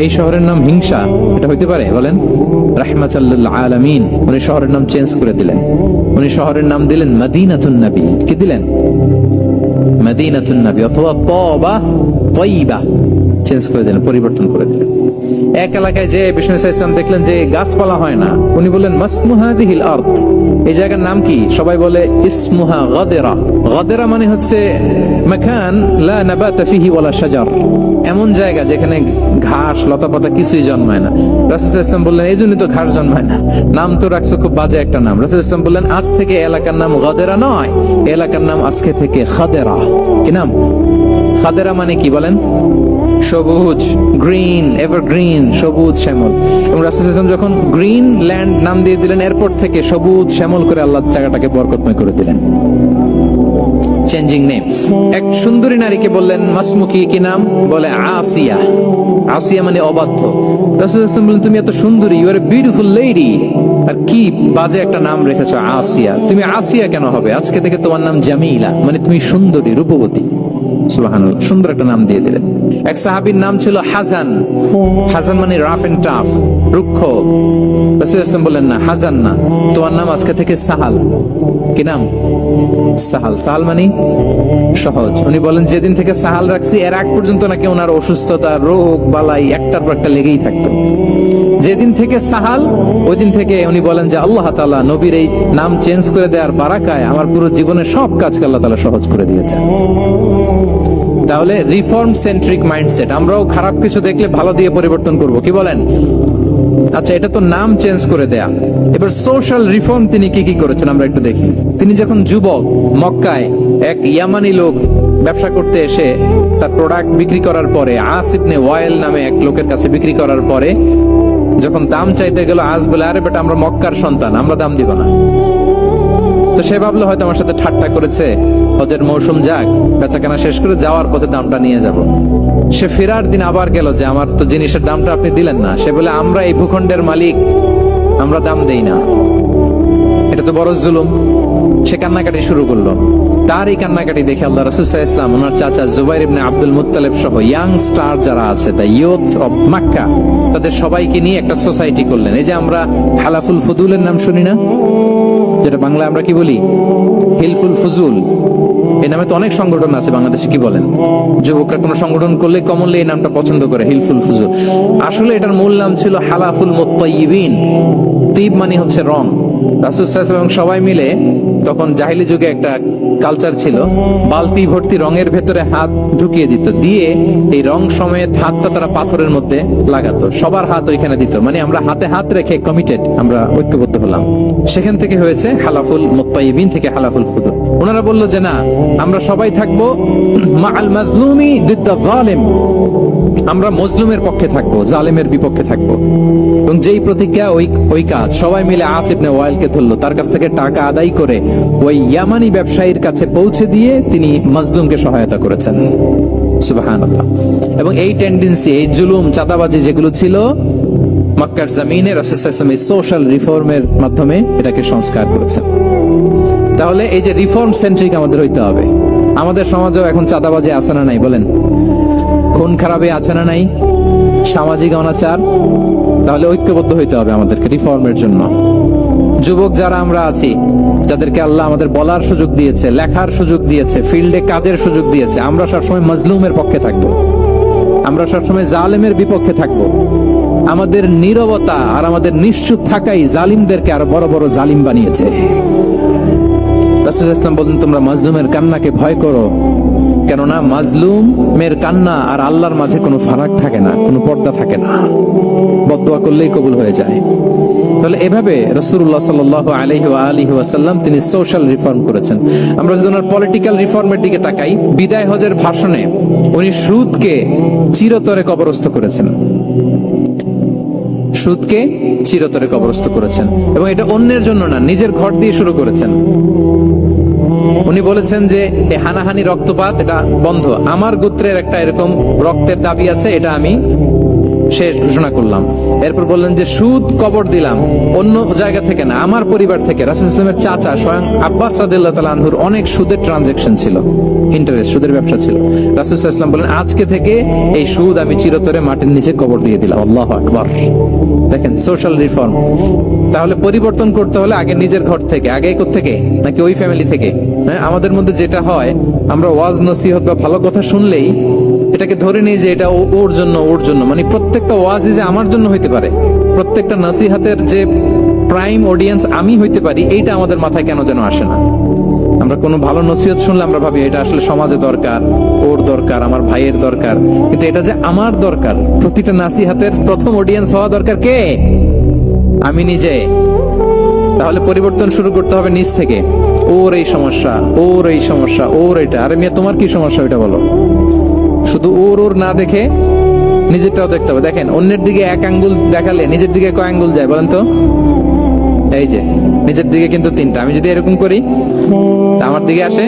এই শহরের নাম হিংসা। এটা হইতে পারে? বলেন। রাহমাতাল লিল আলামিন। উনি শহরের নাম চেঞ্জ করে দিলেন। উনি শহরের নাম দিলেন মদিনাতুন নবী। কি দিলেন? মদিনাতুন নবী অথবা তাবা, তাইবা চেঞ্জ করে দিলেন, পরিবর্তন করে দিলেন। এক এলাকায় যে বিষ্ণু ইসলাম দেখলেন যে গাছপালা হয় না, উনি বললেন মাসমুহা দিহিল আরদ। এই জায়গার নাম কি? সবাই বলে ইসমুহা গাদেরা। গাদেরা মানে হচ্ছে মাকান লা নাবাতা ফিহি ওয়ালা শাজার, এমন জায়গা যেখানে ঘাস লতাপাতা কিছুই জন্মায় না। রাসূল ইসলাম বললেন এই জন্যই তো ঘাস জন্মায় না, নাম তো রাখছো খুব বাজে একটা নাম। রাসূল ইসলাম বললেন আজ থেকে এলাকার নাম গাদেরা নয়, এলাকার নাম আজকে থেকে খাদেরা। কি নাম? খাদেরা মানে কি বলেন? সবুজ, গ্রিন, এভারগ্রিন, সবুজ শ্যামল। এবং রাসূল সাল্লাল্লাহু আলাইহি ওয়াসাল্লাম যখন গ্রিন ল্যান্ড নাম দিয়ে দিলেন, এরপর থেকে সবুজ শ্যামল করে আল্লাহ জায়গাটাকে বরকতময় করে দিলেন। Changing names. এক সুন্দরী নারীকে বললেন মাসমুকি, কি নাম? বলে আসিয়া। আসিয়া মানে অবাধ্য। রাসূল সাল্লাল্লাহু আলাইহি ওয়াসাল্লাম বললেন তুমি এত সুন্দরী, you are a beautiful lady, আর কি বাজে একটা নাম রেখেছো আসিয়া। তুমি আসিয়া কেন হবে? আজকে থেকে তোমার নাম জামিলা, মানে তুমি সুন্দরী, রূপবতী। সুবহানাল্লাহ, সুন্দর একটা নাম দিয়ে দিলেন। এক সাহাবীর নাম ছিল হাসান। হাসান মানে রাফ এন্ড টাফ, রুক্ষ। রাসূল সাল্লাল্লাহু আলাইহি ওয়াসাল্লাম বললেন না, হাসান না, তোমার নাম আজকে থেকে সাহাল। কি নাম? সাহাল। সাহাল মানে সহজ। উনি বলেন যেদিন থেকে সাহাল রাখছি এর আগ পর্যন্ত নাকি ওনার অসুস্থতা, রোগ বালাই একটার পর একটা লেগেই থাকতো। যেদিন থেকে সাহাল, ওই দিন থেকে উনি বলেন যে আল্লাহ তাআলা নবীর এই নাম চেঞ্জ করে দেওয়ার বারাকায় আমার পুরো জীবনের সব কাজকে আল্লাহ তাআলা সহজ করে দিয়েছে। তাহলে রিফর্ম সেন্ট্রিক মাইন্ডসেট। আমরাও খারাপ কিছু দেখলে ভালো দিয়ে পরিবর্তন করব, কি বলেন? আচ্ছা, এটা তো নাম চেঞ্জ করে দেয়া। এবার সোশ্যাল রিফর্ম তিনি কি কি করেছেন আমরা একটু দেখি। তিনি যখন যুবক, মক্কায় এক ইয়ামানি লোক ব্যবসা করতে এসে তার প্রোডাক্ট বিক্রি করার পরে, আস ইবনে ওয়াইল নামে এক লোকের কাছে বিক্রি করার পরে যখন দাম চাইতে গেল, আস বলে আরে বেটা আমরা মক্কার সন্তান, আমরা দাম দিব না। তো সে ভাবলো হয়তো আমার সাথে ঠাট্টা করেছে, হজের মৌসুম যাক, বেচাকেনা শেষ করে যাওয়ার পথে দামটা নিয়ে যাব। সে ফেরার দিন আবার গেল যে আমার তো জিনিসের দামটা আপনি দিলেন না। সে বলে আমরা এই ভূখণ্ডের মালিক, আমরা দাম দেই না, এটা তো বড় জুলুম। সে কান্নাকাটি শুরু করলো। তার এই কান্নাকাটি দেখে আল্লাহ রাসূল সাল্লাল্লাহু আলাইহি ওয়াসাল্লাম, ওনার চাচা জুবাইর ইবনে আব্দুল মুত্তালিব সহ ইয়াং স্টার যারা আছে, দ্য ইয়ুথ অফ মক্কা, তাদের সবাইকে নিয়ে একটা সোসাইটি করলেন। এই যে আমরা হালাফুল ফুদুলের নাম শুনি না, যেটা বাংলায় আমরা কি বলি হিলফুল ফুজুল, এই নামে তো অনেক সংগঠন আছে বাংলাদেশে, কি বলেন? যুবকরা কোনো সংগঠন করলে কমনলি এই নামটা পছন্দ করে, হিলফুল ফুজুল। আসলে এটার মূল নাম ছিল হালাফুল মুত্তাইয়িবিন। তিব মানে হচ্ছে রং। রাসূল সাল্লাল্লাহু আলাইহি ওয়াসাল্লাম সবাই মিলে, তখন জাহিলি যুগে একটা কালচার ছিল, বালতি ভর্তি রঙের ভেতরে হাত ঢুকিয়ে দিত, দিয়ে এই রং সমেত হাতটা তারা পাথরের মধ্যে লাগাতো, সবার হাত ওইখানে দিত, মানে আমরা হাতে হাত রেখে কমিটেড, আমরা ঐক্যবদ্ধ হলাম। সেখান থেকে হয়েছে হালাফুল মুত্তাইয়িবিন, থেকে হালাফুল ফুদুল। ওনারা বলল যে না, আমরা সবাই থাকবো মাআল মাজলুমি দিদ্দা যালিম, আমরা মজলুমের পক্ষে থাকবো, জালেমের বিপক্ষে থাকবো। এবং যেই প্রতিজ্ঞা ওই কাজ। সবাই মিলে আস ইবনে ওয়াইলকে ধরলো, তার কাছ থেকে টাকা আদায় করে ওই ইয়ামানি ব্যবসায়ীর কাছে পৌঁছে দিয়ে তিনি মাজলুমকে সহায়তা করেছেন। সুবহানাল্লাহ। এবং এই টেন্ডেন্সি, এই জুলুম, চাঁদাবাজি যেগুলো ছিল মক্কার জমিনে, রাসূল সাল্লাল্লাহু আলাইহি ওয়াসাল্লাম এই সোশ্যাল রিফর্মের মাধ্যমে এটাকে সংস্কার করেছেন। তাহলে এই যে রিফর্ম সেন্ট্রিক আমাদের হইতে হবে। আমাদের সমাজেও এখন চাঁদাবাজি আছে না নাই বলেন? খুন খারাপে আছে না নাই? সামাজিক অনাচার। তাহলে ঐক্যবদ্ধ হইতে হবে আমাদেরকে রিফর্মের জন্য। যুবক যারা আমরা আছি, যাদেরকে আল্লাহ আমাদের বলার সুযোগ দিয়েছে, লেখার সুযোগ দিয়েছে, ফিল্ডে কাজের সুযোগ দিয়েছে, আমরা সবসময় মাজলুমের পক্ষে থাকবো, আমরা সবসময় জালেমের বিপক্ষে থাকবো। আমাদের নীরবতা আর আমাদের নিশ্চুপ থাকাই জালিমদেরকে আরো বড় বড় জালিম বানিয়েছে। রাসূল সাল্লাল্লাহু আলাইহি ওয়াসাল্লাম বলেন তোমরা মাজলুমের কান্নাকে ভয় করো, কেননা মাজলুমের কান্না আর আল্লাহর মাঝে কোনো ফারাক থাকে না, কোনো পর্দা থাকে না, বদদোয়া করলেই কবুল হয়ে যায়। তাহলে এভাবে রাসূলুল্লাহ সাল্লাল্লাহু আলাইহি ওয়া আলিহি ওয়াসাল্লাম তিনি সোশ্যাল রিফর্ম করেছেন। আমরা যদি ওনার পলিটিক্যাল রিফর্মের দিকে তাকাই, বিদায় হজের ভাষণে উনি সুদকে চিরতরে কবরস্থ করেছেন, সুদকে চিরতরে কবরস্থ করেছেন। এবং এটা অন্যের জন্য না, নিজের ঘর দিয়ে শুরু করেছেন। উনি বলেছেন যে এই হানাহানি, রক্তপাত এটা বন্ধ, আমার গোত্রের একটা এরকম রক্তের দাবি আছে, এটা আমি শেষ ঘোষণা করলাম। এরপর বললেন যে সুদ কবর দিলাম, অন্য জায়গা থেকে না, আমার পরিবার থেকে। রাসূল সাল্লাল্লাহু আলাইহি ওয়াসাল্লামের চাচা স্বয়ং আব্বাস রাদিয়াল্লাহু তাআলা আনহুর অনেক সুদের ট্রানজাকশন ছিল, ইন্টারেস্ট, সুদের ব্যবসা ছিল। রাসূল সাল্লাল্লাহু আলাইহি ওয়াসাল্লাম বলেন আজকে থেকে এই সুদ আমি চিরতরে মাটির নিচে কবর দিয়ে দিলাম। আল্লাহু আকবার। দেখেন সোশ্যাল রিফর্ম। তাহলে পরিবর্তন করতে হলে আগে নিজের ঘর থেকে, আগে কোত্থেকে? নাকি ওই ফ্যামিলি থেকে? হ্যাঁ, আমাদের মধ্যে যেটা হয়, আমরা ওয়াজ নসিহত বা ভালো কথা শুনলেই এটাকে ধরে নিই যে এটা ওর জন্য, ওর জন্য, মানে প্রত্যেকটা ওয়াজই যে আমার জন্য হইতে পারে, প্রত্যেকটা নসিহতের যে প্রাইম অডিয়েন্স আমি হইতে পারি, এইটা আমাদের মাথায় কেন যেন আসে না। আমরা কোনো ভালো নসিহত শুনলে আমরা ভাবি এটা আসলে সমাজে দরকার, ওর দরকার, আমার ভাইয়ের দরকার, কিন্তু এটা যে আমার দরকার, প্রতিটা নসিহতের প্রথম অডিয়েন্স হওয়া দরকার কে? আমি নিজে। তাহলে পরিবর্তন শুরু করতে হবে নিজ থেকে। ওর এই সমস্যা, ওর এই সমস্যা, ওর এটা, আরে মিয়া তোমার কি সমস্যা ওইটা বলো। শুধু ওর ওর না দেখে নিজেরটাও দেখতে হবে। দেখেন, অন্যের দিকে এক আঙ্গুল দেখালে নিজের দিকে কয় আঙ্গুল যায় বলেন তো? এই যে নিজের দিকে কিন্তু তিনটা। আমি যদি এরকম করি তা আমার দিকে আসে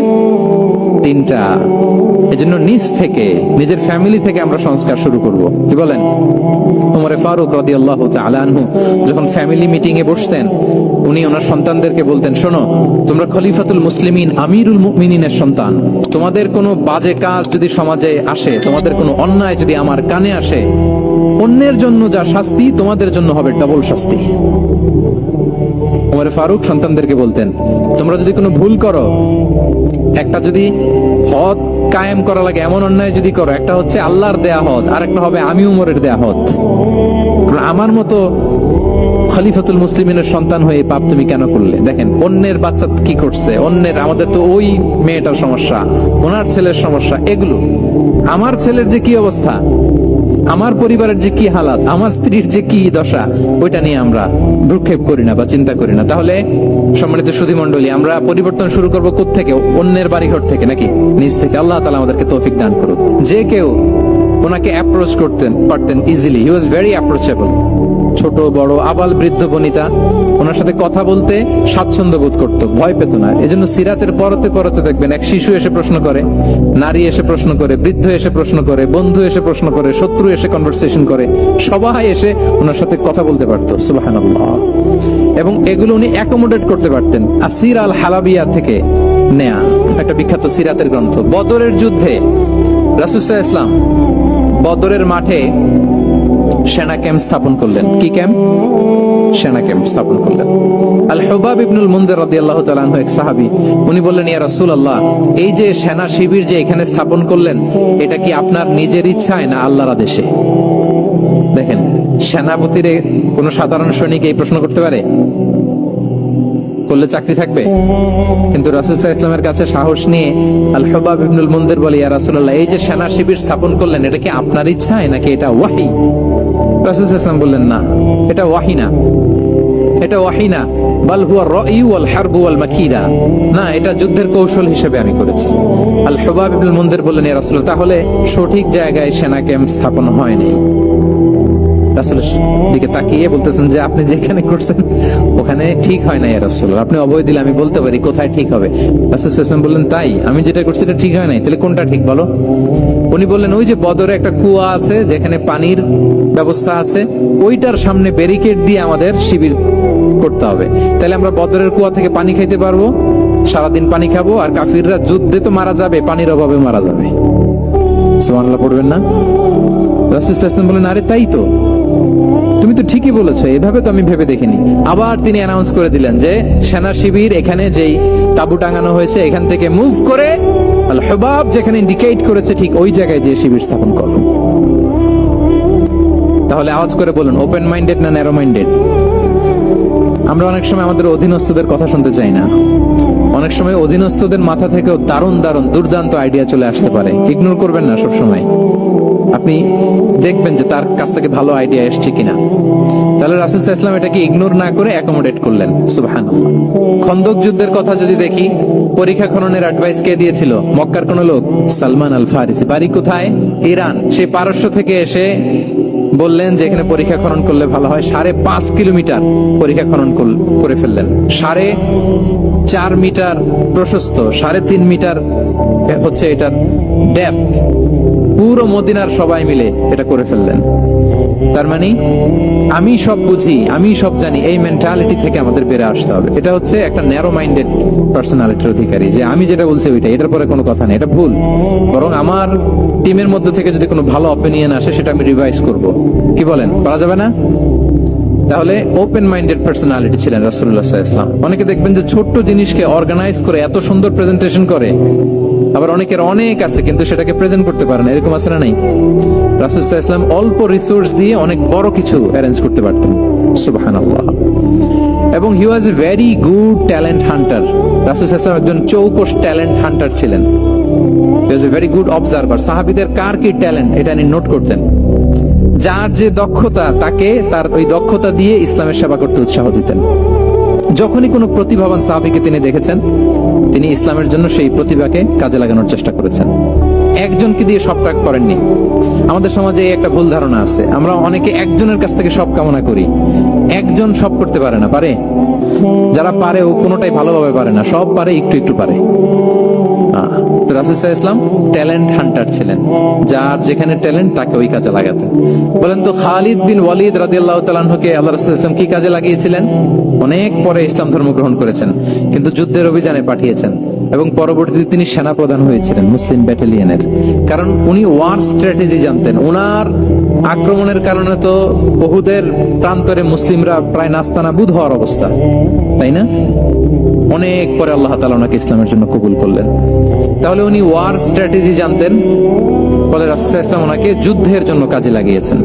তিনটা। এজন্য নিজ থেকে, নিজের ফ্যামিলি থেকে আমরা সংস্কার শুরু করব। কি বলেন? ওমর ফারুক রাদিয়াল্লাহু তাআলা আনহু যখন ফ্যামিলি মিটিং এ বসতেন, উনি ওনার সন্তানদেরকে বলতেন, শোনো, তোমরা খলিফাতুল মুসলিমিন, আমিরুল মুমিনিনের সন্তান। তোমাদের কোনো বাজে কাজ যদি সমাজে আসে, তোমাদের কোনো অন্যায় যদি আমার কানে আসে, অন্যের জন্য যা শাস্তি তোমাদের জন্য হবে ডবল শাস্তি। ওমর ফারুক সন্তানদেরকে বলতেন, তোমরা যদি কোনো ভুল করো, একটা যদি হদ কায়েম করা লাগে এমন অন্যায় যদি করো, একটা হচ্ছে আল্লাহর দেয়া হদ, আর একটা হবে আমি উমরের দেয়া হদ। আমার মতো খলিফাতুল মুসলিমিনের সন্তান হয়ে পাপ তুমি কেন করলে? দেখেন অন্যের বাচ্চা কি করছে, অন্যের, আমাদের তো ওই মেয়েটার সমস্যা, ওনার ছেলের সমস্যা, এগুলো আমার ছেলের যে কি অবস্থা, আমার পরিবারের যে কি হালাত, আমার স্ত্রীর যে কি দশা, ওইটা নিয়ে আমরা ভ্রুক্ষেপ করি না বা চিন্তা করি না। তাহলে সম্মানিত সুধী মণ্ডলী, আমরা পরিবর্তন শুরু করবো কোত্থেকে? অন্যের বাড়িঘর থেকে নাকি নিজ থেকে? আল্লাহ তাআলা আমাদেরকে তৌফিক দান করুক। যে কেউ ওনাকে অ্যাপ্রোচ করতেন পারতেন easily, he was very approachable. ছোট বড় আবাল বৃদ্ধ বনিতা ওনার সাথে কথা বলতে স্বাচ্ছন্দ্য বোধ করতো, ভয় পেত না। এজন্য সিরাতের পরতে পরতে দেখবেন এক শিশু এসে প্রশ্ন করে, নারী এসে প্রশ্ন করে, বৃদ্ধ এসে প্রশ্ন করে, বন্ধু এসে প্রশ্ন করে, শত্রু এসে কনভারসেশন করে, সবাই এসে ওনার সাথে কথা বলতে পারতো। সুবহানাল্লাহ। এবং এগুলো উনি অ্যাকোমোডেট করতে পারতেন। আসির আল হালাবিয়া থেকে নেয়া একটা বিখ্যাত সিরাতের গ্রন্থ। বদরের যুদ্ধে রাসূল সাল্লাল্লাহু আলাইহি ওয়াসাল্লাম বদরের মাঠে সেনা ক্যাম্প স্থাপন করলেন। কি ক্যাম্প? সেনা ক্যাম্প স্থাপন করলেন। আল হুবাব ইবনুল মুনজির রাদিয়াল্লাহু তাআলা আনহু এক সাহাবী, উনি বললেন, ইয়া রাসূলুল্লাহ, এই যে সেনা শিবির যে এখানে স্থাপন করলেন, এটা কি আপনার নিজের ইচ্ছায় না আল্লাহর আদেশে? দেখেন, সেনাপতিরে কোন সাধারণ সৈনিক এই প্রশ্ন করতে পারে? করলে চাকরি থাকবে? কিন্তু রাসূল সাল্লাল্লাহু আলাইহি ওয়াসাল্লামের কাছে সাহস নিয়ে আল হুবাব ইবনুল মুনজির বলে, ইয়া রাসূলুল্লাহ, এই যে সেনা শিবির স্থাপন করলেন, এটা কি আপনার ইচ্ছায় নাকি এটা ওয়াহী? রাসূল সাল্লাল্লাহু আলাইহি ওয়াসাল্লাম বললেন, না, এটা ওয়াহী না, এটা ওয়াহী না, বাল হুয়া রা'য়ু ওয়াল হারবু ওয়াল মাকিদা, না, এটা যুদ্ধের কৌশল হিসেবে আমি করেছি। আল হুবাব ইবনুল মুনজির বললেন, ইয়া রাসূলুল্লাহ, তাহলে সঠিক জায়গায় সেনা ক্যাম্প স্থাপন হয়নি। রাসূলের দিকে তাকিয়ে বলতেছেন যে আপনি যেখানে করছেন ওখানে ঠিক হয় না ইয়া রাসূলুল্লাহ, আপনি অভয় দিলে আমি বলতে পারি কোথায় ঠিক হবে। রাসূল সাল্লাল্লাহু আলাইহি ওয়াসাল্লাম বললেন, তাই? আমি যেটা করছি এটা ঠিক হয় নাই, তাহলে কোনটা ঠিক বলো? উনি বললেন, ওই যে বদরে একটা কুয়া আছে যেখানে পানির ব্যবস্থা আছে, ওইটার সামনে ব্যারিকেড দিয়ে আমাদের শিবির করতে হবে। তাহলে আমরা বদরের কুয়া থেকে পানি খাইতে পারবো, সারাদিন পানি খাবো, আর কাফিররা যুদ্ধে তো মারা যাবে, পানির অভাবে মারা যাবে। সুবহানাল্লাহ পড়বেন না? রাসূল সাল্লাল্লাহু আলাইহি ওয়াসাল্লাম বললেন, আরে তাই তো, তুমি তো ঠিকই বলেছো, এভাবে তো আমি ভেবে দেখিনি। আবার তিনি অ্যানাউন্স করে দিলেন যে সেনা শিবির এখানে যেই তাবু টাঙানো হয়েছে এখান থেকে মুভ করে আল হুবাব যেখানে ইন্ডিকেট করেছে ঠিক ওই জায়গায় যে শিবির স্থাপন করো। তাহলে আওয়াজ করে বলুন, ওপেন মাইন্ডেড না ন্যারো মাইন্ডেড? আমরা অনেক সময় আমাদের অধীনস্থদের কথা শুনতে চাই না। অনেক সময় অধীনস্থদের মাথা থেকেও দারুণ দারুণ দুর্দান্ত আইডিয়া চলে আসতে পারে। ইগনোর করবেন না সব সময়, আপনি দেখবেন যে তার কাছ থেকে ভালো আইডিয়া এসছে কিনা। তাহলে রাসূল সাল্লাল্লাহু আলাইহি ওয়াসাল্লাম এটাকে ইগনোর না করে অ্যাকোমোডেট করলেন। সুবহানাল্লাহ। খন্দক যুদ্ধের কথা যদি দেখি, পরীক্ষা খননের অ্যাডভাইস কে দিয়েছিল? মক্কার কোন লোক, সালমান আল ফারিসি। বাড়ি কোথায়? ইরান। সে পারস্য থেকে এসে বললেন যে এখানে পরীক্ষা খনন করলে ভালো হয়। 5.5 কিলোমিটার পরীক্ষা খনন করে ফেললেন। 4.5 মিটার প্রশস্ত, 3.5 মিটার হচ্ছে এটার ডেপথ। পুরো মদিনার সবাই মিলে এটা করে ফেললেন। তার মানে আমি সব বুঝি, আমি সব জানি, এই মেন্টালিটি থেকে আমাদের বেরে আসতে হবে। এটা হচ্ছে একটা ন্যারো মাইন্ডেড পার্সোনালিটির অধিকারী, যে আমি যেটা বলছি ওইটা, এটার পরে কোনো কথা নেই, এটা ভুল। বরং আমার টিমের মধ্যে থেকে যদি কোনো ভালো অপিনিয়ন আসে সেটা আমি রিভাইজ করব। কি বলেন, পারা যাবে না? তাহলে ওপেন মাইন্ডেড পার্সোনালিটি ছিলেন রাসূলুল্লাহ সাল্লাল্লাহু আলাইহি ওয়াসাল্লাম। অনেকে দেখবেন যে ছোট্ট জিনিসকে অর্গানাইজ করে এত সুন্দর প্রেজেন্টেশন করে, আবার অনেকের অনেক আছে কিন্তু সেটাকে প্রেজেন্ট করতে পারে না, এরকম আছে না? নাই? রাসূল সাল্লাল্লাহু আলাইহি ওয়াসাল্লাম অল্প রিসোর্স দিয়ে অনেক বড় কিছু অ্যারেঞ্জ করতে পারতেন। সুবহানাল্লাহ। এবং he was a very good talent hunter. রাসূল সাল্লাল্লাহু আলাইহি ওয়াসাল্লাম একজন চৌকস ট্যালেন্ট হান্টার ছিলেন। He was a very good observer. সাহাবীদের কার কি ট্যালেন্ট এটা তিনি নোট করতেন। যার যে দক্ষতা, তাকে তার ওই দক্ষতা দিয়ে ইসলামের সেবা করতে উৎসাহ দিতেন। যখনই কোনো প্রতিভাবান সাহাবীকে তিনি দেখেছেন, তিনি ইসলামের জন্য সেই প্রতিভাকে কাজে লাগানোর চেষ্টা করেছেন। একজনকে দিয়ে সবটা করেননি। আমাদের সমাজে এই একটা ভুল ধারণা আছে, আমরা অনেকে একজনের কাছ থেকে সব কামনা করি। একজন সব করতে পারে না, পারে? যারা পারে ও কোনোটাই ভালোভাবে পারে না, সব পারে একটু একটু পারে। তো রাসূল সাল্লাল্লাহু আলাইহি ওয়াসাল্লাম ট্যালেন্ট হান্টার ছিলেন, যার যেখানে ট্যালেন্ট তাকে ওই কাজে লাগাতেন। বলেন তো খালিদ বিন ওয়ালিদ রাদিয়াল্লাহু তাআলা আনহুকে আল্লাহ রাসূল সাল্লাল্লাহু আলাইহি ওয়াসাল্লাম কি কাজে লাগিয়েছিলেন? অনেক পরে ইসলাম ধর্ম গ্রহণ করেছেন, কিন্তু যুদ্ধের অভিযানে পাঠিয়েছেন এবং পরবর্তীতে তিনি সেনা প্রধান হয়েছিলেন মুসলিম ব্যাটালিয়নের। কারণ উনি ওয়ার স্ট্র্যাটেজি জানতেন। ওনার আক্রমণের কারণে তো উহুদের প্রান্তরে মুসলিমরা প্রায় নাস্তানাবুদ হওয়ার অবস্থা, তাই না? অনেক পরে আল্লাহ তাআলা ওনাকে ইসলামের জন্য কবুল করলেন। তাহলে উনি ওয়ার স্ট্র্যাটেজি জানতেন, ফলে রাসূল সাল্লাল্লাহু আলাইহি ওয়াসাল্লাম ওনাকে যুদ্ধের জন্য কাজে লাগিয়েছেন।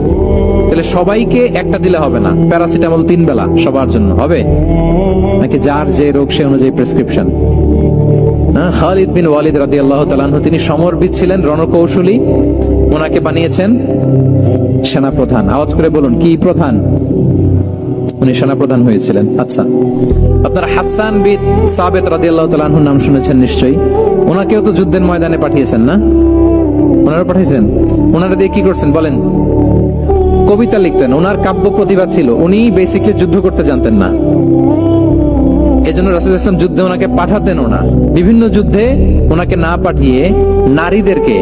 তাহলে সবাইকে একটা দিলে হবে না, প্যারাসিটামল 3 বেলা সবার জন্য হবে নাকি যার যে রোগ সে অনুযায়ী প্রেসক্রিপশন? খালিদ বিন ওয়ালিদ রাদিয়াল্লাহু তাআলা আনহু তিনি সমরবিদ ছিলেন, রণকৌশলী। ওনাকে বানিয়েছেন সেনা প্রধান। আওয়াজ করে বলুন, কি প্রধান? উনি সেনা প্রধান হয়েছিলেন। আচ্ছা, আপনারা হাসান বিন সাবিত রাদিয়াল্লাহু তাআলা আনহুর নাম শুনেছেন নিশ্চয়ই। ওনাকেও তো যুদ্ধের ময়দানে পাঠিয়েছেন না? ওনারা পাঠিয়েছেন। ওনারা দিয়ে কি করছেন বলেন? কবিতা লিখতেন। ওনার কাব্য প্রতিভা ছিল। উনি বেসিক্যালি যুদ্ধ করতে জানতেন না, এজন্য রাসূল সাল্লাল্লাহু আলাইহি ওয়াসাল্লাম যুদ্ধে ওনাকে পাঠাতেনও না। বিভিন্ন যুদ্ধে ওনাকে না পাঠিয়ে নারীদেরকে,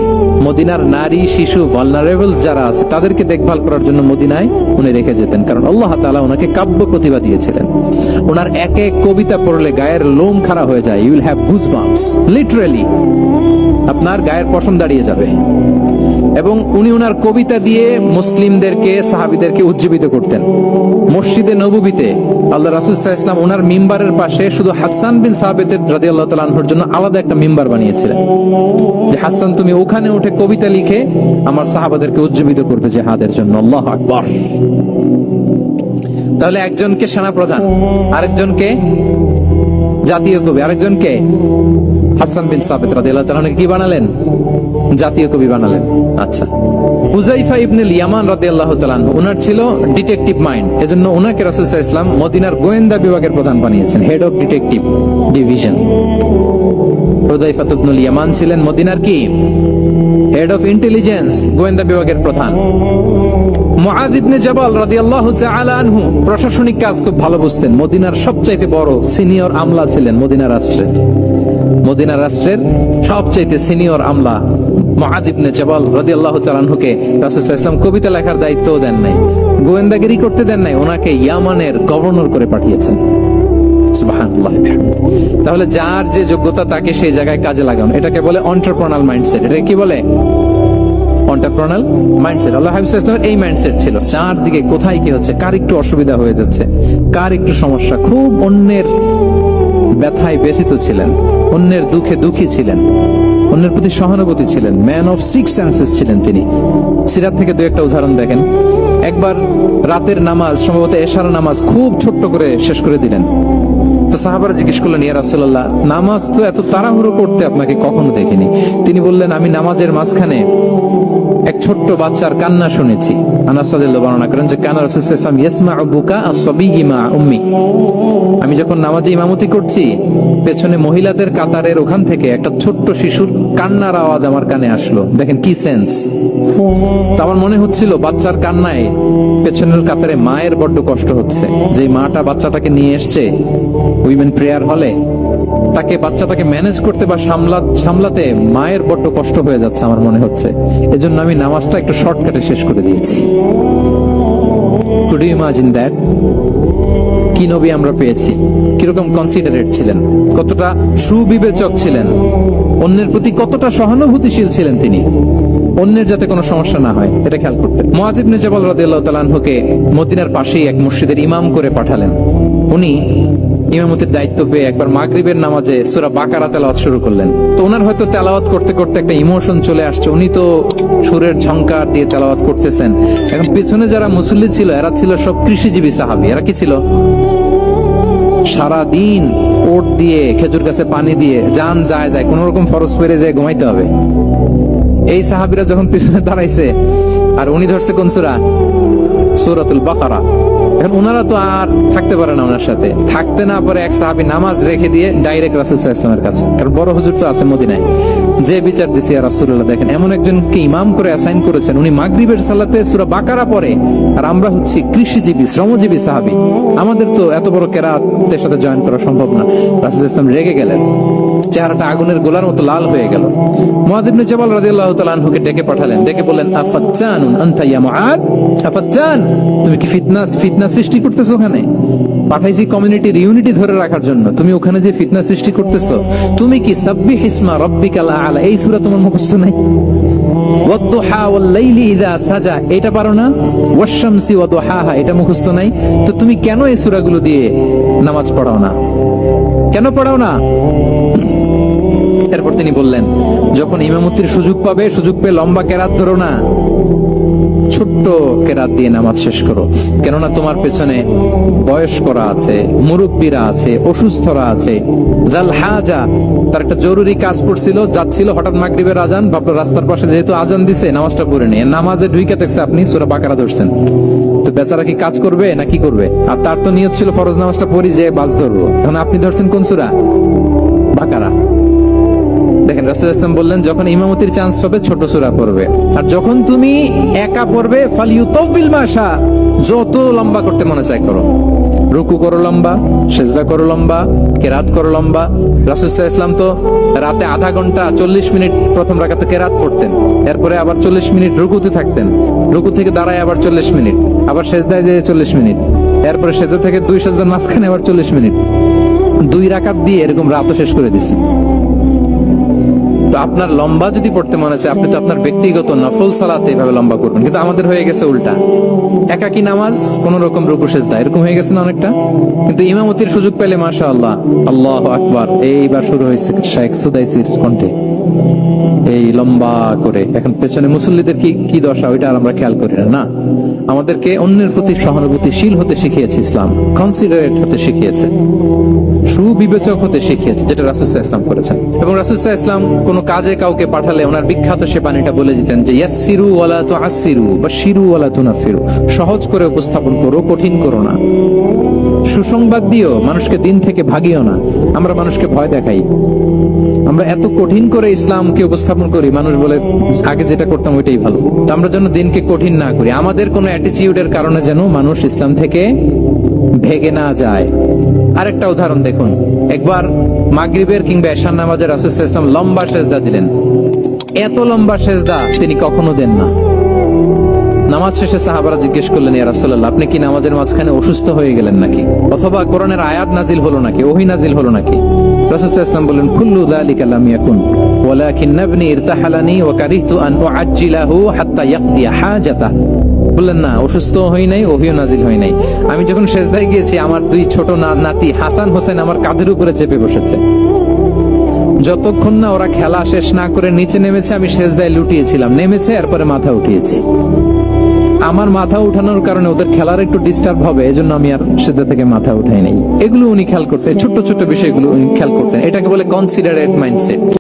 মদিনার নারী শিশু ভালনারেবলস যারা আছে তাদেরকে দেখভাল করার জন্য মদিনায় উনি রেখে যেতেন। কারণ আল্লাহ তাআলা ওনাকে কাব্য প্রতিভা দিয়েছিলেন। ওনার এক এক কবিতা পড়লে গায়ের লোম খাড়া হয়ে যায়। You will have goosebumps, literally আপনার গায়ের পশম দাঁড়িয়ে যাবে। এবং উনি ওনার কবিতা দিয়ে মুসলিমদেরকে, সাহাবীদেরকে উজ্জীবিত করতেন। মসজিদে নববীতে আল্লাহ রাসূল সাল্লাল্লাহু আলাইহি ওয়াসাল্লাম ওনার মিম্বারের পাশে শুধু হাসান বিন সাবিত রাদিয়াল্লাহু তাআলা আনহুর জন্য আলাদা একটা মিম্বার বানিয়েছিলেন, যে হাসান তুমি ওখানে উঠে কবিতা লিখে আমার সাহাবাদেরকে উজ্জীবিত করবে জিহাদের জন্য। আল্লাহু আকবার। তাহলে একজনকে সেনা প্রধান, আরেকজনকে জাতীয় কবি, আরেকজনকে হাসান বিন সাবিত রাদিয়াল্লাহু তাআলা আনহু কি বানালেন? জাতীয় কবি বানালেন। আচ্ছা, হুযাইফা ইবনে ইয়ামান রাদিয়াল্লাহু তাআলা আনহু, ওনার ছিল ডিটেকটিভ মাইন্ড, এজন্য ওনাকে রাসূল সাল্লাল্লাহু আলাইহি ওয়াসাল্লাম মদিনার গোয়েন্দা বিভাগের প্রধান বানিয়েছেন, head of detective division. Huzaifa ibnul Yaman ছিলেন মদিনার কি? হেড অফ ইন্টেলিজেন্স, গোয়েন্দা বিভাগের প্রধান। মুআয ইবনে জাবাল রাদিয়াল্লাহু তাআলা আনহু প্রশাসনিক কাজ খুব ভালো বুঝতেন। মদিনার সবচাইতে বড় সিনিয়র আমলা ছিলেন মদিনা রাষ্ট্রের। মদিনা রাষ্ট্রের সবচাইতে সিনিয়র আমলা মুআয ইবনে জাবাল রাদিয়াল্লাহু তাআলা আনহুকে রাসূল সাল্লাল্লাহু আলাইহি ওয়াসাল্লাম কবিতা লেখার দায়িত্বও দেন নাই, গোয়েন্দাগিরি করতে দেন নাই, ওনাকে ইয়ামানের গভর্নর করে পাঠিয়েছেন। সুবহানাল্লাহ। তাহলে যার যে যোগ্যতা তাকে সেই জায়গায় কাজে লাগানো, এটাকে বলে এন্টারপ্রেনাল মাইন্ডসেট। এটা কি বলে? এন্টারপ্রেনাল মাইন্ডসেট। আল্লাহ হাবিব সাল্লাল্লাহু আলাইহি ওয়াসাল্লামের এই মাইন্ডসেট ছিল। চারদিকে কোথায় কি হচ্ছে, কার একটু অসুবিধা হয়ে যাচ্ছে, কার একটু সমস্যা, খুব অন্যের ব্যথায় ব্যথিত ছিলেন, অন্যের দুঃখে দুঃখী ছিলেন, অন্যের প্রতি সহানুভূতি ছিলেন। ম্যান অফ 6 সেন্সেস ছিলেন তিনি। সিরাত থেকে দু একটা উদাহরণ দেখেন। একবার রাতের নামাজ, সম্ভবত এশার নামাজ, খুব ছোট্ট করে শেষ করে দিলেন। তো সাহাবারা জিজ্ঞেস করলেন, ইয়া রাসূলুল্লাহ, নামাজ তো এত তাড়াহুড়ো করতে আপনাকে কখনো দেখিনি। তিনি বললেন, আমি নামাজের মাঝখানে এক ছোট্ট বাচ্চার কান্না শুনেছি। আনাস রাদিয়াল্লাহু বর্ণনা করেন যে কানা রাসূল সাল্লাল্লাহু আলাইহি ওয়াসাল্লাম ইয়াসমাউ বুকা আস-সাবিয়্যি মা উম্মি। আমি যখন নামাজে ইমামতি করছি, পেছনে মহিলাদের কাতারের ওখান থেকে একটা ছোট্ট শিশুর কান্নার আওয়াজ আমার কানে আসলো। দেখেন কি সেন্স। তো আমার মনে হচ্ছিল বাচ্চার কান্নায় পেছনের কাতারে মায়ের বড্ড কষ্ট হচ্ছে। যে মাটা বাচ্চাটাকে নিয়ে এসছে উইমেন প্রেয়ার হলে, তাকে বাচ্চাটাকে ম্যানেজ করতে বা সামলাতে মায়ের বড্ড কষ্ট হয়ে যাচ্ছে আমার মনে হচ্ছে। এজন্য আমি নামাজটা একটু শর্টকাটে শেষ করে দিয়েছি। Could you imagine that? কি নবী আমরা পেয়েছি, কিরকম কনসিডারেট ছিলেন, কতটা সুবিবেচক ছিলেন, অন্যের প্রতি কতটা সহানুভূতিশীল ছিলেন তিনি, অন্যের যাতে কোনো সমস্যা না হয় এটা খেয়াল করতেন। মুআয ইবনে জাবাল রাদিয়াল্লাহু তাআলা আনহুকে মদিনার পাশেই এক মসজিদের ইমাম করে পাঠালেন। উনি ইমামতির দায়িত্ব পেয়ে একবার মাগরিবের নামাজে সূরা বাকারা তেলাওয়াত শুরু করলেন। তো ওনার হয়তো তেলাওয়াত করতে করতে একটা ইমোশন চলে আসছে, উনি তো সুরের ঝংকার দিয়ে তেলাওয়াত করতেছেন। এখন পিছনে যারা মুসল্লি ছিল এরা ছিল সব কৃষিজীবী সাহাবী। এরা কি ছিল? সারা দিন ওট দিয়ে, খেজুর গাছে পানি দিয়ে জান যায় কোন রকম ফরজ পেরে যায় ঘুমাইতে হবে। এই সাহাবীরা যখন পিছনে দাঁড়াইছে আর উনি ধরছে কোন সূরা? সূরাতুল বাকারা। এখন ওনারা তো আর থাকতে পারে না ওনার সাথে, থাকতে না পারে এক সাহাবী নামাজ রেখে দিয়ে ডাইরেক্ট রাসূল সাল্লাল্লাহু আলাইহি ওয়াসাল্লামের কাছে, কারণ বড় হুজুর তো আছে মদিনায়, যে বিচার দিছে ইয়া রাসূলুল্লাহ, দেখেন এমন একজনকে ইমাম করে অ্যাসাইন করেছেন, উনি মাগরিবের সালাতে সূরা বাকারা পড়ে, আর আমরা হচ্ছি কৃষিজীবী শ্রমজীবী সাহাবী, আমাদের তো এত বড় কেরাতের সাথে জয়েন করা সম্ভব না। রাসূল সাল্লাল্লাহু আলাইহি ওয়াসাল্লাম রেগে গেলেন, চেহারাটা আগুনের গোলার মতো লাল হয়ে গেল। মুআয ইবনে জাবাল রাদিয়াল্লাহু তাআলা আনহুকে ডেকে পাঠালেন, ডেকে বললেন, আফাজ্জানুন আনতা ইয়া মুআয, আফাজ্জান, তুমি কি ফিতনা সৃষ্টি করতেছো ওখানে? পাঠাইছি কমিউনিটির ইউনিটি ধরে রাখার জন্য, তুমি ওখানে যে ফিতনা সৃষ্টি করতেছো, তুমি কি সাব্বিহ ইসমা রাব্বিকাল আ'লা এই সূরা তোমার মুখস্থ নাই? ওয়াদ-দুহা ওয়াল-লাইলি ইযা সাজা এটা পারো না? ওয়াশ-শামসি ওয়া-দুহাহা এটা মুখস্থ নাই? তো তুমি কেন এই সূরাগুলো দিয়ে নামাজ পড়াও না? কেন পড়াও না? এরপর তিনি বললেন, যখন ইমামতির সুযোগ পাবে, সুযোগ পেয়ে লম্বা কেরাত ধরো না, ছোট্ট কেরাত দিয়ে নামাজ শেষ করো, কেননা তোমার পেছনে বয়স্করা আছে, মুরব্বীরা আছে, অসুস্থরা আছে। জাল হাজা, তার একটা জরুরি কাজ পড়ছিল, যাচ্ছিল, হঠাৎ মাগরিবের আজান, ভাবলো রাস্তার পাশে যেহেতু আজান দিছে নামাজটা পড়ে নিয়ে, নামাজে ঢুইকা দেখছে আপনি সূরা বাকারা ধরছেন, তো বেচারা কি কাজ করবে না কি করবে? আর তার তো নিয়ত ছিল ফরজ নামাজটা পড়ি যে বাস ধরবো, এখন আপনি ধরছেন কোন সূরা? বাকারা। দেখেন রাসূল সাল্লাল্লাহু আলাইহি ওয়াসাল্লাম বললেন, যখন ইমামতির চান্স পাবে ছোট সূরা পড়বে, আর যখন তুমি একা পড়বে ফালিউতাউবিল মাশা, যত লম্বা করতে মনে চায় করো, রুকু করো লম্বা, সিজদা করো লম্বা, কেরাত করো লম্বা। রাসূল সাল্লাল্লাহু আলাইহি ওয়াসাল্লাম তো রাতে আধা ঘন্টা 40 মিনিট প্রথম রাকাতে কেরাত পড়তেন, এরপরে আবার 40 মিনিট রুকুতে থাকতেন, রুকু থেকে দাঁড়ায় আবার 40 মিনিট, আবার সিজদায় যেয়ে 40 মিনিট, এরপরে সিজদা থেকে দুই সিজদার মাঝখানে আবার 40 মিনিট, 2 রাকাত দিয়ে এরকম রাতও শেষ করে দিছে। তো আপনার লম্বা যদি পড়তে মনে চায়, আপনি তো আপনার ব্যক্তিগত নফল সালাতে এভাবে লম্বা করবেন, কিন্তু আমাদের হয়ে গেছে উল্টা, একাকী নামাজ কোন রকম রুকু সিজদা এরকম হয়ে গেছে না অনেকটা। কিন্তু ইমামতির সুযোগ পেলে মাশাআল্লাহ, আল্লাহু আকবার, এইবার শুরু হয়েছে শেখ সুদাইসির কণ্ঠে, এই লম্বা করে। এখন পেছনে মুসল্লিদের কি দশা ওইটা আর আমরা খেয়াল করি না। আমাদেরকে অন্যের প্রতি সহানুভূতিশীল হতে শিখিয়েছে ইসলাম, কনসিডারেট হতে শিখিয়েছে, সুবিবেচক হতে শিখিয়েছে, যেটা রাসূল সাল্লাল্লাহু আলাইহি ওয়াসাল্লাম করেছেন। এবং রাসূল সাল্লাল্লাহু আলাইহি ওয়াসাল্লাম কোন কাজে কাউকে পাঠালে ওনার বিখ্যাত সে বাণীটা বলে দিতেন যে ইয়াসসিরু ওয়ালা তুআসসিরু বাশশিরু ওয়ালা তুনাফিরু, সহজ করে উপস্থাপন করো, কঠিন করো না। সুসংবাদ দিও, মানুষকে দিন থেকে ভাগিও না। আমরা মানুষকে ভয় দেখাই, আমরা এত কঠিন করে ইসলামকে উপস্থাপন করি, মানুষ বলে আগে যেটা করতাম ওইটাই ভালো। তো আমরা যেন দিনকে কঠিন না করি, আমাদের কোন অ্যাটিটিউডের কারণে যেন মানুষ ইসলাম থেকে ভেগে না যায়। আরেকটা উদাহরণ দেখুন, একবার মাগরিবের কিংবা এশার নামাজে রাসূল সাল্লাল্লাহু আলাইহি ওয়াসাল্লাম লম্বা সেজদা দিলেন, এত লম্বা সেজদা তিনি কখনো দেন না। নামাজ শেষে সাহাবারা জিজ্ঞেস করলেন, ইয়া রাসূলুল্লাহ, আপনি কি নামাজের মাঝখানে অসুস্থ হয়ে গেলেন নাকি, অথবা কোরআনের আয়াত নাজিল হলো নাকি, ওহী নাজিল হলো নাকি? রাসূল সাল্লাল্লাহু আলাইহি ওয়াসাল্লাম বললেন, কুল্লু যালিকা লাম ইয়াকুন ওয়ালাকিন ইবনি ইরতাহালানি ওয়া কারিহতু আন উআজ্জিলাহু হাত্তা ইয়াকদি হাজাতাহ। বললেন না, অসুস্থ হই নাই, ওহীও নাজিল হয় নাই, আমি যখন সেজদায় গিয়েছি আমার 2 ছোট নাতি হাসান হোসেন আমার কাঁধের উপরে চেপে বসেছে, যতক্ষণ না ওরা খেলা শেষ না করে নিচে নেমেছে আমি সেজদায় লুটিয়েছিলাম, নেমেছে এরপরে মাথা উঠিয়েছি। আমার মাথা উঠানোর কারণে ওদের খেলার একটু ডিস্টার্ব হবে, এজন্য আমি আর সেজদা থেকে মাথা উঠাই নাই। এগুলো উনি খেয়াল করতেন, ছোট্ট ছোট্ট বিষয়গুলো উনি খেয়াল করতেন। এটাকে বলে কনসিডারেট মাইন্ডসেট।